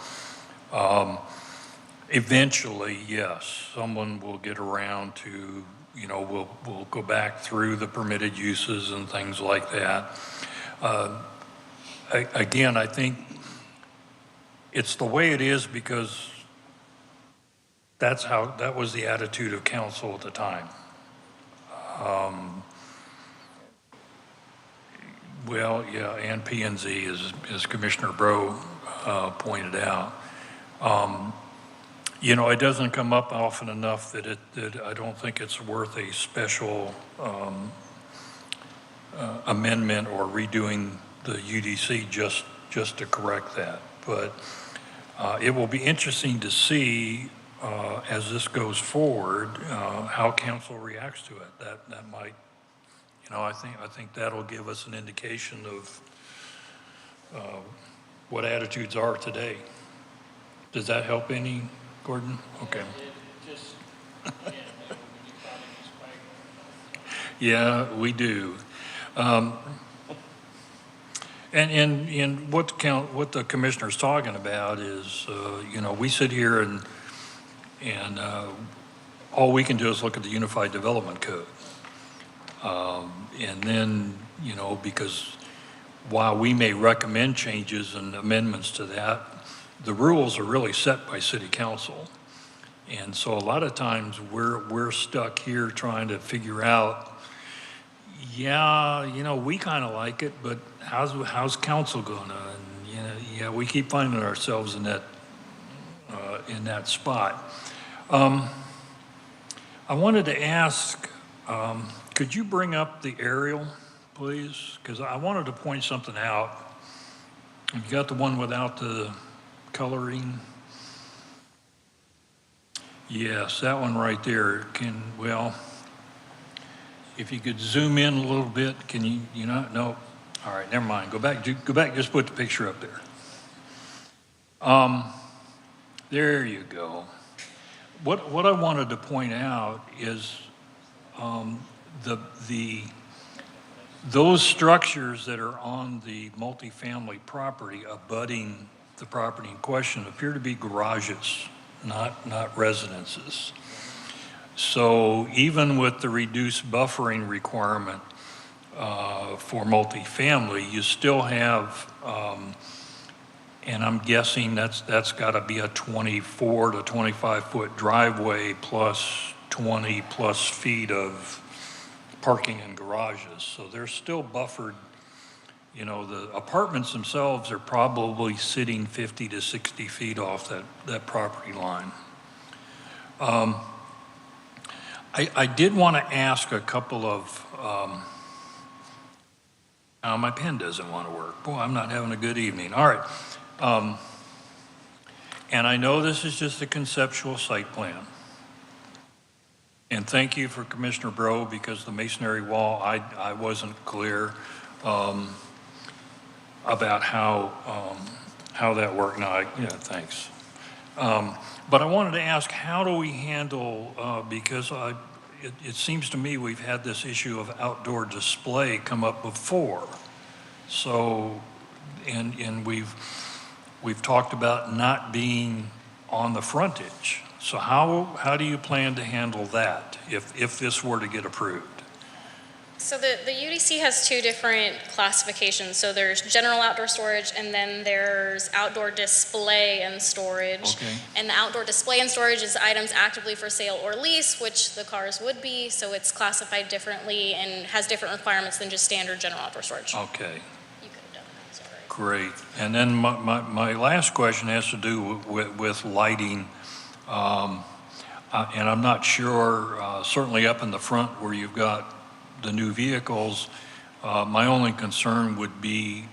Eventually, yes, someone will get around to, we'll go back through the permitted uses and things like that. Again, I think it's the way it is because that was the attitude of council at the time. Well, yeah, and P&Z, as Commissioner Bro pointed out. It doesn't come up often enough that I don't think it's worth a special amendment or redoing the UDC just to correct that. But it will be interesting to see as this goes forward how council reacts to it. That might, I think that'll give us an indication of what attitudes are today. Does that help any, Gordon? Okay. Yeah, we do. And what the commissioner's talking about is, we sit here and all we can do is look at the Unified Development Code. And then, because while we may recommend changes and amendments to that, the rules are really set by city council. And so a lot of times we're stuck here trying to figure out, we kind of like it, but how's council gonna? And we keep finding ourselves in that spot. I wanted to ask, could you bring up the aerial, please? Because I wanted to point something out. You got the one without the coloring? Yes, that one right there. If you could zoom in a little bit, can you not? No. All right, never mind. Go back, just put the picture up there. There you go. What I wanted to point out is those structures that are on the multifamily property abutting the property in question appear to be garages, not residences. So even with the reduced buffering requirement for multifamily, you still have, and I'm guessing that's got to be a 24 to 25 foot driveway plus 20 plus feet of parking and garages. So they're still buffered. The apartments themselves are probably sitting 50 to 60 feet off that property line. I did want to ask a couple of, my pen doesn't want to work. Boy, I'm not having a good evening. All right. And I know this is just a conceptual site plan. And thank you for Commissioner Bro, because the masonry wall, I wasn't clear about how that worked. No, thanks. But I wanted to ask, how do we handle, because it seems to me we've had this issue of outdoor display come up before. So, and we've talked about not being on the frontage. So how do you plan to handle that if this were to get approved? So the UDC has two different classifications. So there's general outdoor storage, and then there's outdoor display and storage. Okay. And the outdoor display and storage is items actively for sale or lease, which the cars would be. So it's classified differently and has different requirements than just standard general outdoor storage. Okay. You could have done that, sorry. Great. And then my last question has to do with lighting. And I'm not sure, certainly up in the front where you've got the new vehicles, my only concern would be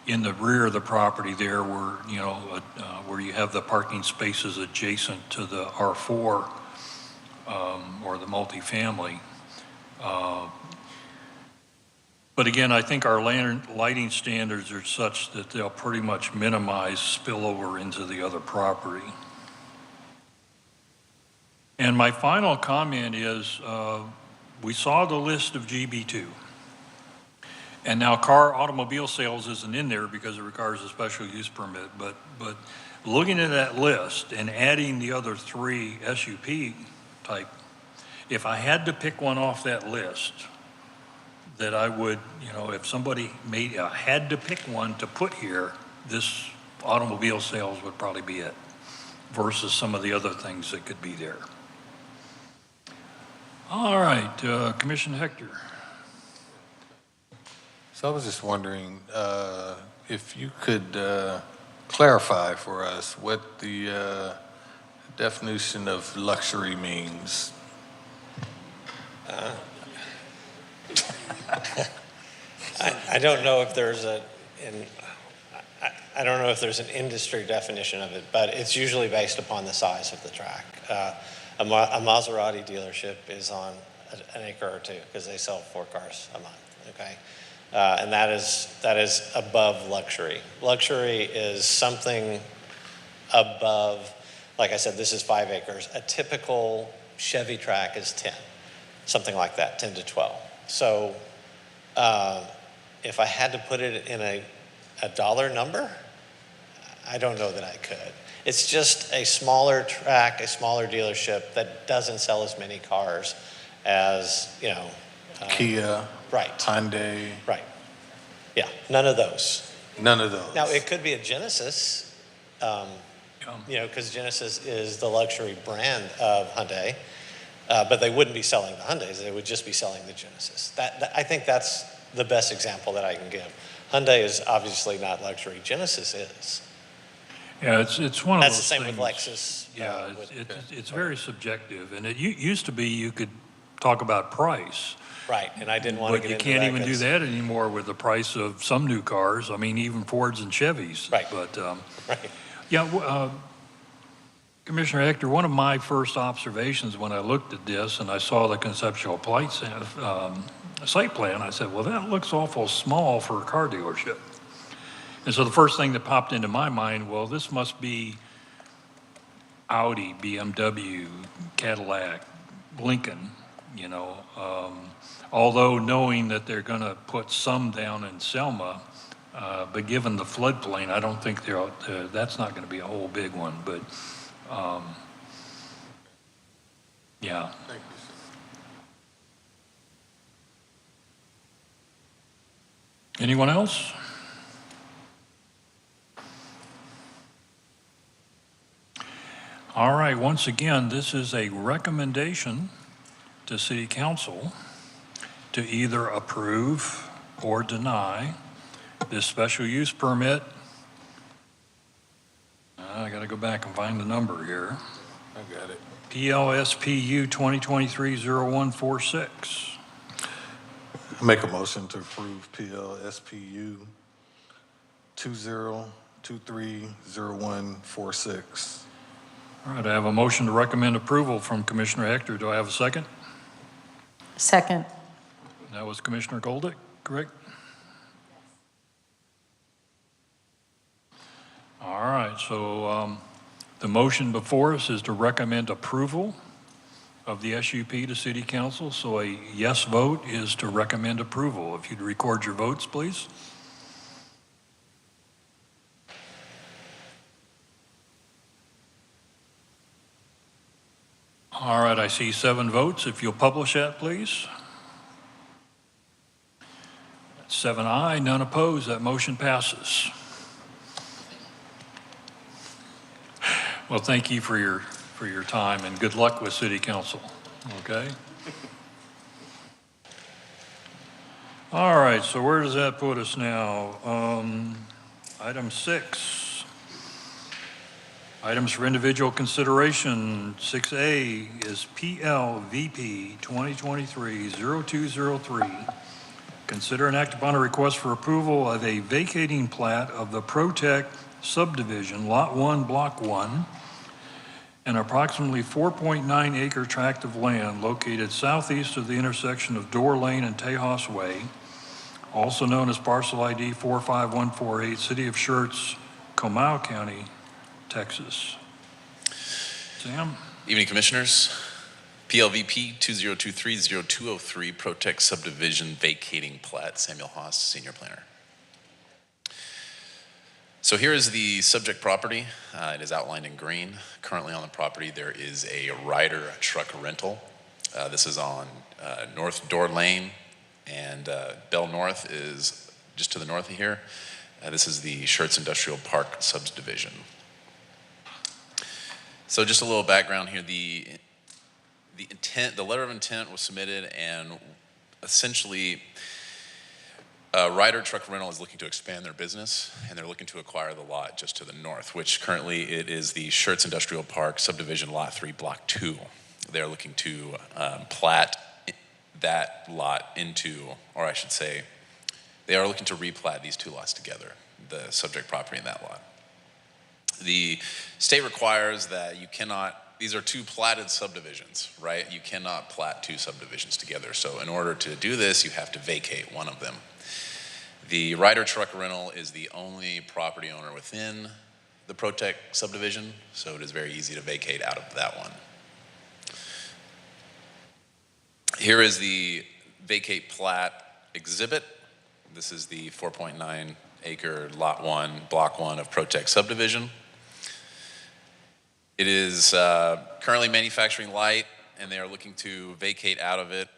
in the rear of the property there where, where you have the parking spaces adjacent to the R4 or the multifamily. But again, I think our lighting standards are such that they'll pretty much minimize spillover into the other property. And my final comment is, we saw the list of GB2. And now automobile sales isn't in there because it requires a special use permit, but looking at that list and adding the other three SUP type, if I had to pick one off that list, that I would, if somebody had to pick one to put here, this automobile sales would probably be it versus some of the other things that could be there. All right, Commissioner Hector. So I was just wondering if you could clarify for us what the definition of luxury means. I don't know if there's I don't know if there's an industry definition of it, but it's usually based upon the size of the track. A Maserati dealership is on an acre or two because they sell 4 cars a month, okay? And that is above luxury. Luxury is something above, like I said, this is 5 acres. A typical Chevy track is 10, something like that, 10 to 12. So if I had to put it in a dollar number, I don't know that I could. It's just a smaller track, a smaller dealership that doesn't sell as many cars as, Kia, right. Hyundai. Right. Yeah, none of those. None of those. Now, it could be a Genesis, because Genesis is the luxury brand of Hyundai, but they wouldn't be selling the Hyundais. They would just be selling the Genesis. I think that's the best example that I can give. Hyundai is obviously not luxury. Genesis is. Yeah, it's one of That's those the same things. with Lexus. Yeah, it's very subjective, and it used to be you could talk about price. Right, and I didn't want to get into that. But you can't even do that anymore with the price of some new cars. I mean, even Fords and Chevys. Right. But, Right. yeah, Commissioner Hector, one of my first observations when I looked at this and I saw the conceptual site plan, I said, well, that looks awful small for a car dealership. And so the first thing that popped into my mind, well, this must be Audi, BMW, Cadillac, Lincoln, although knowing that they're going to put some down in Selma, but given the floodplain, I don't think that's not going to be a whole big one, but yeah. Thank you, sir. Anyone else? All right, once again, this is a recommendation to City Council to either approve or deny this special use permit. I got to go back and find the number here. I got it. PLSPU 2023-0146. Make a motion to approve PLSPU 2023-0146. All right, I have a motion to recommend approval from Commissioner Hector. Do I have a second? Second. That was Commissioner Goldick, correct? All right, so the motion before us is to recommend approval of the SUP to City Council. So a yes vote is to recommend approval. If you'd record your votes, please. All right, I see 7 votes. If you'll publish that, please. 7 aye, none opposed. That motion passes. Well, thank you for your time, and good luck with City Council. Okay? All right, so where does that put us now? Item 6. Items for individual consideration. 6A is PLVP 2023-0203. Consider and act upon a request for approval of a vacating plat of the Protec subdivision, Lot 1, Block 1, an approximately 4.9 acre tract of land located southeast of the intersection of Door Lane and Tejas Way, also known as parcel ID 45148, City of Schertz, Comal County, Texas. Sam? Evening, Commissioners. PLVP 2023-0203, Protec Subdivision Vacating Plat, Samuel Haas, Senior Planner. So here is the subject property. It is outlined in green. Currently on the property, there is a Ryder truck rental. This is on North Door Lane, and Bell North is just to the north of here. This is the Schertz Industrial Park subdivision. So just a little background here. The letter of intent was submitted, and essentially Ryder Truck Rental is looking to expand their business, and they're looking to acquire the lot just to the north, which currently it is the Schertz Industrial Park subdivision Lot 3, Block 2. They're looking to plat that lot into, or I should say, they are looking to replat these two lots together, the subject property in that lot. The state requires that you cannot, these are two platted subdivisions, right? You cannot plat two subdivisions together. So in order to do this, you have to vacate one of them. The Ryder Truck Rental is the only property owner within the Protec subdivision, so it is very easy to vacate out of that one. Here is the vacate plat exhibit. This is the 4.9 acre Lot 1, Block 1 of Protec subdivision. It is currently manufacturing light, and they are looking to vacate out of it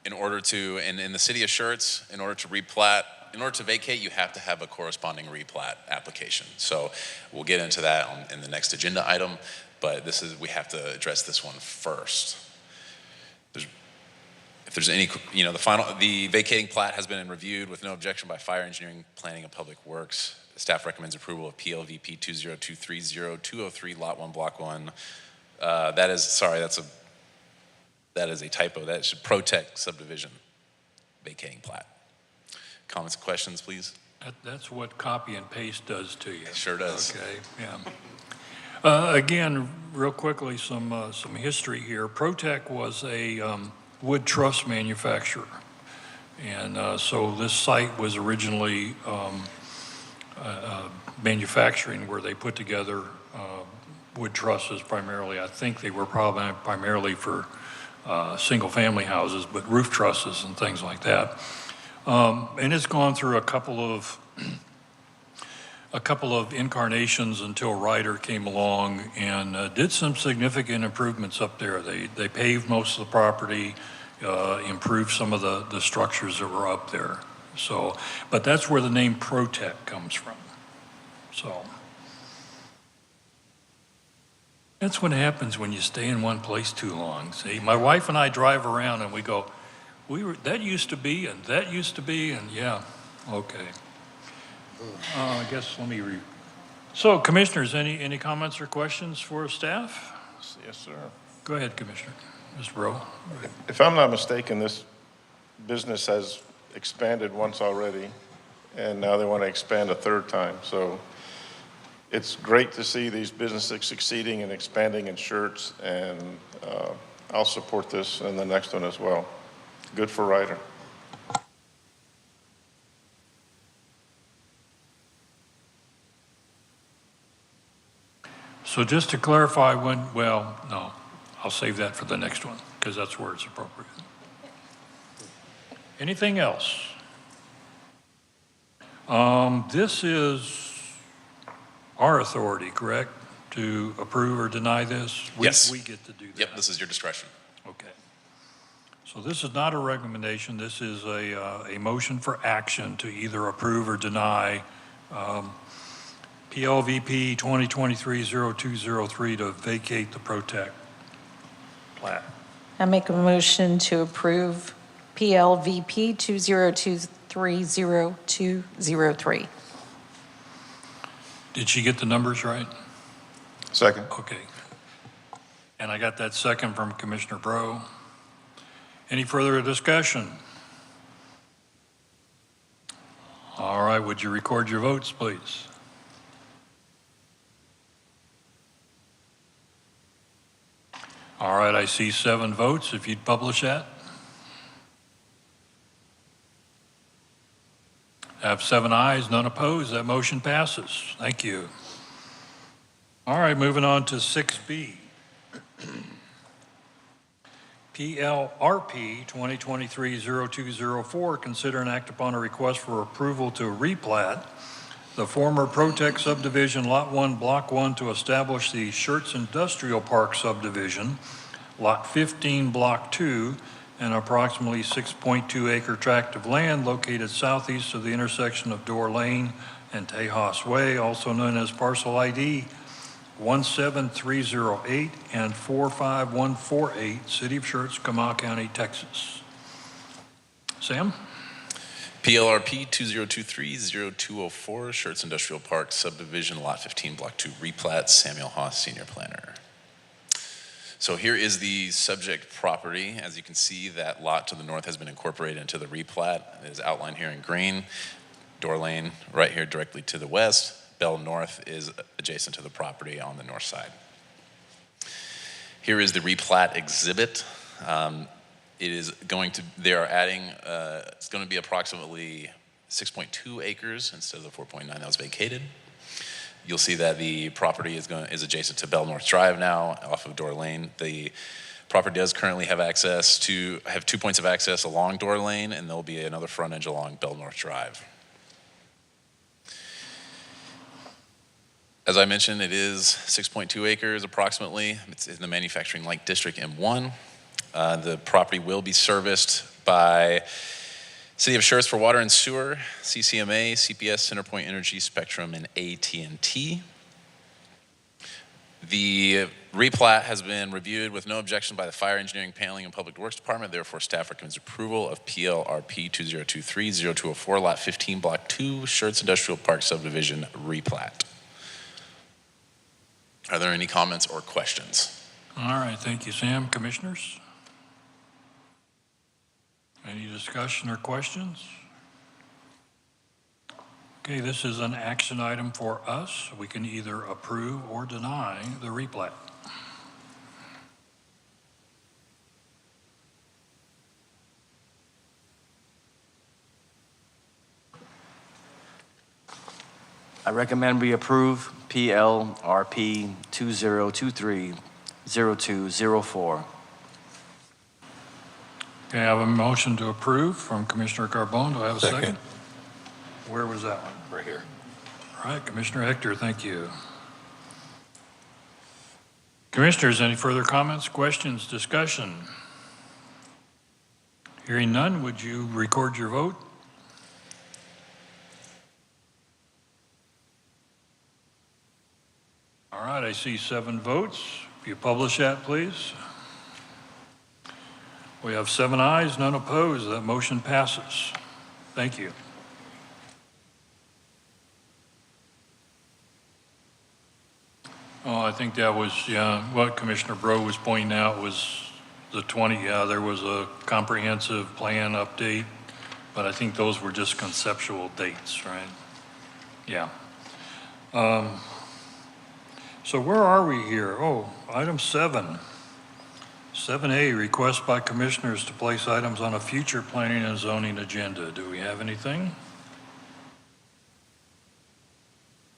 in order to, and in the city of Schertz, in order to replat, in order to vacate, you have to have a corresponding replat application. So we'll get into that in the next agenda item, but this is, we have to address this one first. If there's any, the vacating plat has been reviewed with no objection by Fire Engineering, Planning, and Public Works. Staff recommends approval of PLVP 2023-0203, Lot 1, Block 1. That is a typo. That is Protec subdivision vacating plat. Comments and questions, please? That's what copy and paste does to you. It sure does. Okay, yeah. Again, real quickly, some history here. Protec was a wood truss manufacturer. And so this site was originally manufacturing, where they put together wood trusses primarily. I think they were probably primarily for single family houses, but roof trusses and things like that. And it's gone through a couple of incarnations until Ryder came along and did some significant improvements up there. They paved most of the property, improved some of the structures that were up there. So, but that's where the name Protec comes from. So that's what happens when you stay in one place too long. See, my wife and I drive around and we go, that used to be, and that used to be, and yeah, okay. I guess let me So, Commissioners, any comments or questions for staff? Yes, sir. Go ahead, Commissioner. Ms. Rowe. If I'm not mistaken, this business has expanded once already, and now they want to expand a third time. So it's great to see these businesses succeeding and expanding in Schertz, and I'll support this and the next one as well. Good for Ryder. So just to clarify no, I'll save that for the next one because that's where it's appropriate. Anything else? This is our authority, correct, to approve or deny this? Yes. We get to do that. Yep, this is your discretion. Okay. So this is not a recommendation, this is a motion for action to either approve or deny PLVP 2023-0203 to vacate the Protect plat. I make a motion to approve PLVP 2023-0203. Did she get the numbers right? Second. Okay. And I got that second from Commissioner Bro. Any further discussion? All right, would you record your votes, please? All right, I see 7 votes. If you'd publish that. I have 7 ayes, none opposed. That motion passes. Thank you. All right, moving on to 6B. PLRP 2023-0204, consider and act upon a request for approval to replat the former Protect subdivision Lot 1, Block 1 to establish the Schertz Industrial Park subdivision, Lot 15, Block 2, an approximately 6.2 acre tract of land located southeast of the intersection of Door Lane and Tejas Way, also known as parcel ID 17308 and 45148, City of Schertz, Comal County, Texas. Sam? PLRP 2023-0204, Schertz Industrial Park Subdivision, Lot 15, Block 2, replat, Samuel Haas, Senior Planner. So here is the subject property. As you can see, that lot to the north has been incorporated into the replat. It is outlined here in green. Door Lane right here directly to the west. Bell North is adjacent to the property on the north side. Here is the replat exhibit. They are adding, it's going to be approximately 6.2 acres instead of the 4.9 that was vacated. You'll see that the property is adjacent to Bell North Drive now, off of Door Lane. The property does currently have 2 points of access along Door Lane, and there'll be another frontage along Bell North Drive. As I mentioned, it is 6.2 acres approximately. It's in the manufacturing light district M1. The property will be serviced by City of Schertz for water and sewer, CCMA, CPS, Centerpoint Energy, Spectrum, and AT&T. The replat has been reviewed with no objection by the Fire Engineering, Paneling, and Public Works Department. Therefore, staff recommends approval of PLRP 2023-0204, Lot 15, Block 2, Schertz Industrial Park Subdivision replat. Are there any comments or questions? All right, thank you, Sam. Commissioners? Any discussion or questions? Okay, this is an action item for us. We can either approve or deny the replat. I recommend we approve PLRP 2023-0204. Okay, I have a motion to approve from Commissioner Carbone. Do I have a second? Where was that one? Right here. All right, Commissioner Hector, thank you. Commissioners, any further comments, questions, discussion? Hearing none, would you record your vote? All right, I see 7 votes. If you publish that, please. We have 7 ayes, none opposed. That motion passes. Thank you. Oh, I think that was, what Commissioner Bro was pointing out was the 20, there was a comprehensive plan update, but I think those were just conceptual dates, right? Yeah. So where are we here? Oh, item 7. 7A, request by commissioners to place items on a future planning and zoning agenda. Do we have anything?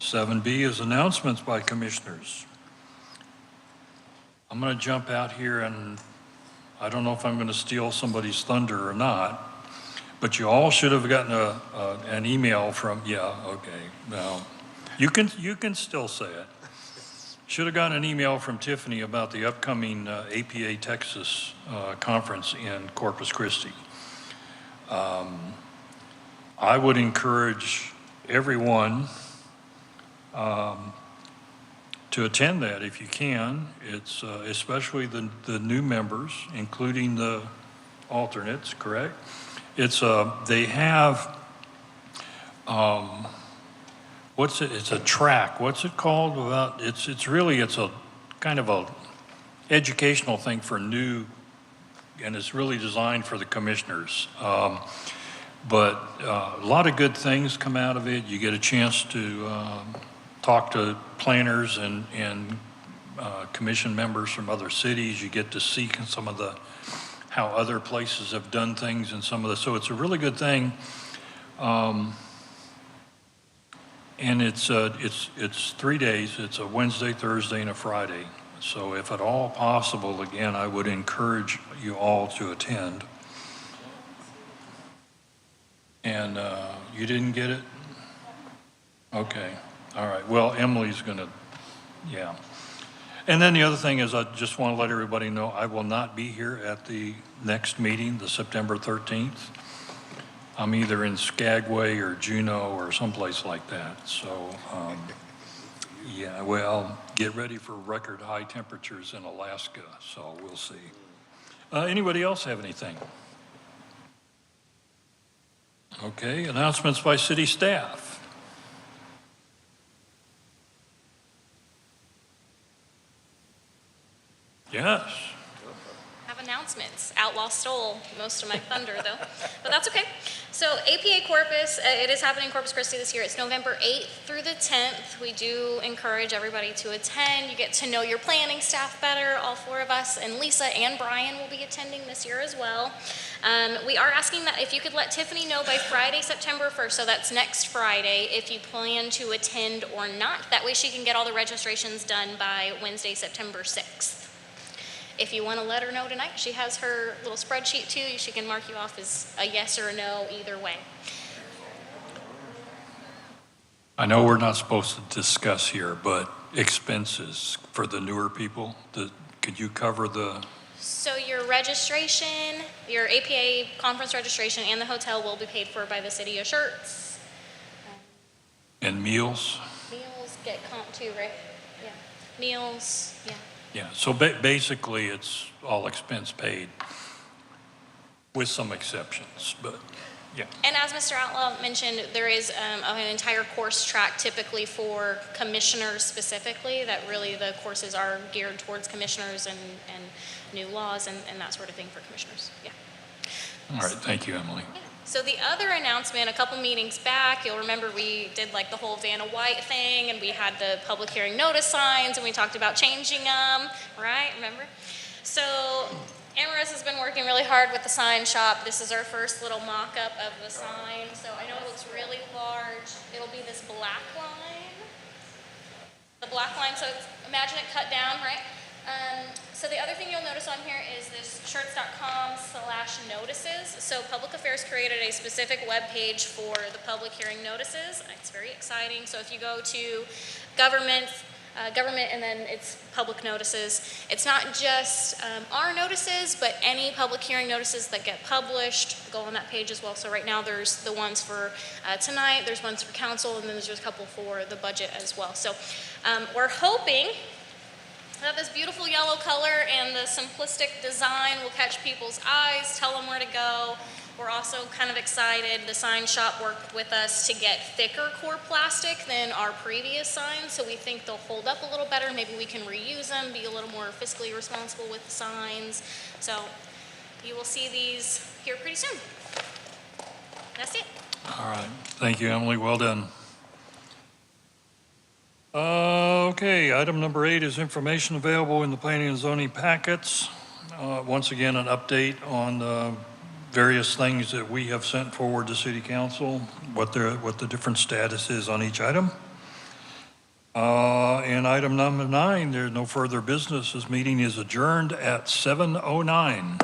7B is announcements by commissioners. I'm going to jump out here, and I don't know if I'm going to steal somebody's thunder or not, but you all should have gotten an email from, okay, no. You can still say it. Should have gotten an email from Tiffany about the upcoming APA Texas conference in Corpus Christi. I would encourage everyone to attend that if you can. It's especially the new members, including the alternates, correct? It's they have it's a track. What's it called? About it's a kind of a educational thing for new, and it's really designed for the commissioners. But a lot of good things come out of it. You get a chance to talk to planners and commission members from other cities. You get to see some of how other places have done things and so it's a really good thing. And it's 3 days. It's a Wednesday, Thursday, and a Friday. So if at all possible, again, I would encourage you all to attend. And you didn't get it? Okay. All right. Well, Emily's going to, yeah. And then the other thing is I just want to let everybody know I will not be here at the next meeting, the September 13th. I'm either in Skagway or Juneau or someplace like that. So, yeah, well, get ready for record high temperatures in Alaska. So we'll see. Anybody else have anything? Okay, announcements by city staff. Yes. Have announcements. Outlaw stole most of my thunder, though, but that's okay. So APA Corpus, it is happening in Corpus Christi this year. It's November 8th through the 10th. We do encourage everybody to attend. You get to know your planning staff better, all four of us, and Lisa and Brian will be attending this year as well. We are asking that if you could let Tiffany know by Friday, September 1st, so that's next Friday, if you plan to attend or not. That way she can get all the registrations done by Wednesday, September 6th. If you want to let her know tonight, she has her little spreadsheet too. She can mark you off as a yes or a no either way. I know we're not supposed to discuss here, but expenses for the newer people, could you cover the? So your registration, your APA conference registration and the hotel will be paid for by the city of Schertz. And meals? Meals get comp too, right? Yeah. Meals, yeah. Yeah, so basically it's all expense paid with some exceptions, but yeah. And as Mr. Outlaw mentioned, there is an entire course track typically for commissioners specifically, that really the courses are geared towards commissioners and new laws and that sort of thing for commissioners, yeah. All right, thank you, Emily. Yeah. So the other announcement, a couple meetings back, you'll remember we did like the whole Vanna White thing and we had the public hearing notice signs and we talked about changing them, right? Remember? So Amaris has been working really hard with the sign shop. This is our first little mock-up of the sign. So I know it looks really large. It'll be this black line. The black line, so imagine it cut down, right? So the other thing you'll notice on here is this schertz.com/notices. So Public Affairs created a specific web page for the public hearing notices. It's very exciting. So if you go to government and then it's public notices, it's not just our notices, but any public hearing notices that get published go on that page as well. So right now there's the ones for tonight, there's ones for council, and then there's a couple for the budget as well. So we're hoping that this beautiful yellow color and the simplistic design will catch people's eyes, tell them where to go. We're also kind of excited. The sign shop worked with us to get thicker core plastic than our previous signs, so we think they'll hold up a little better. Maybe we can reuse them, be a little more fiscally responsible with the signs. So you will see these here pretty soon. That's it. All right, thank you, Emily, well done. Okay, item number 8 is information available in the planning and zoning packets. Once again, an update on the various things that we have sent forward to City Council, what the different status is on each item. And item number 9, there's no further business. This meeting is adjourned at 7:09.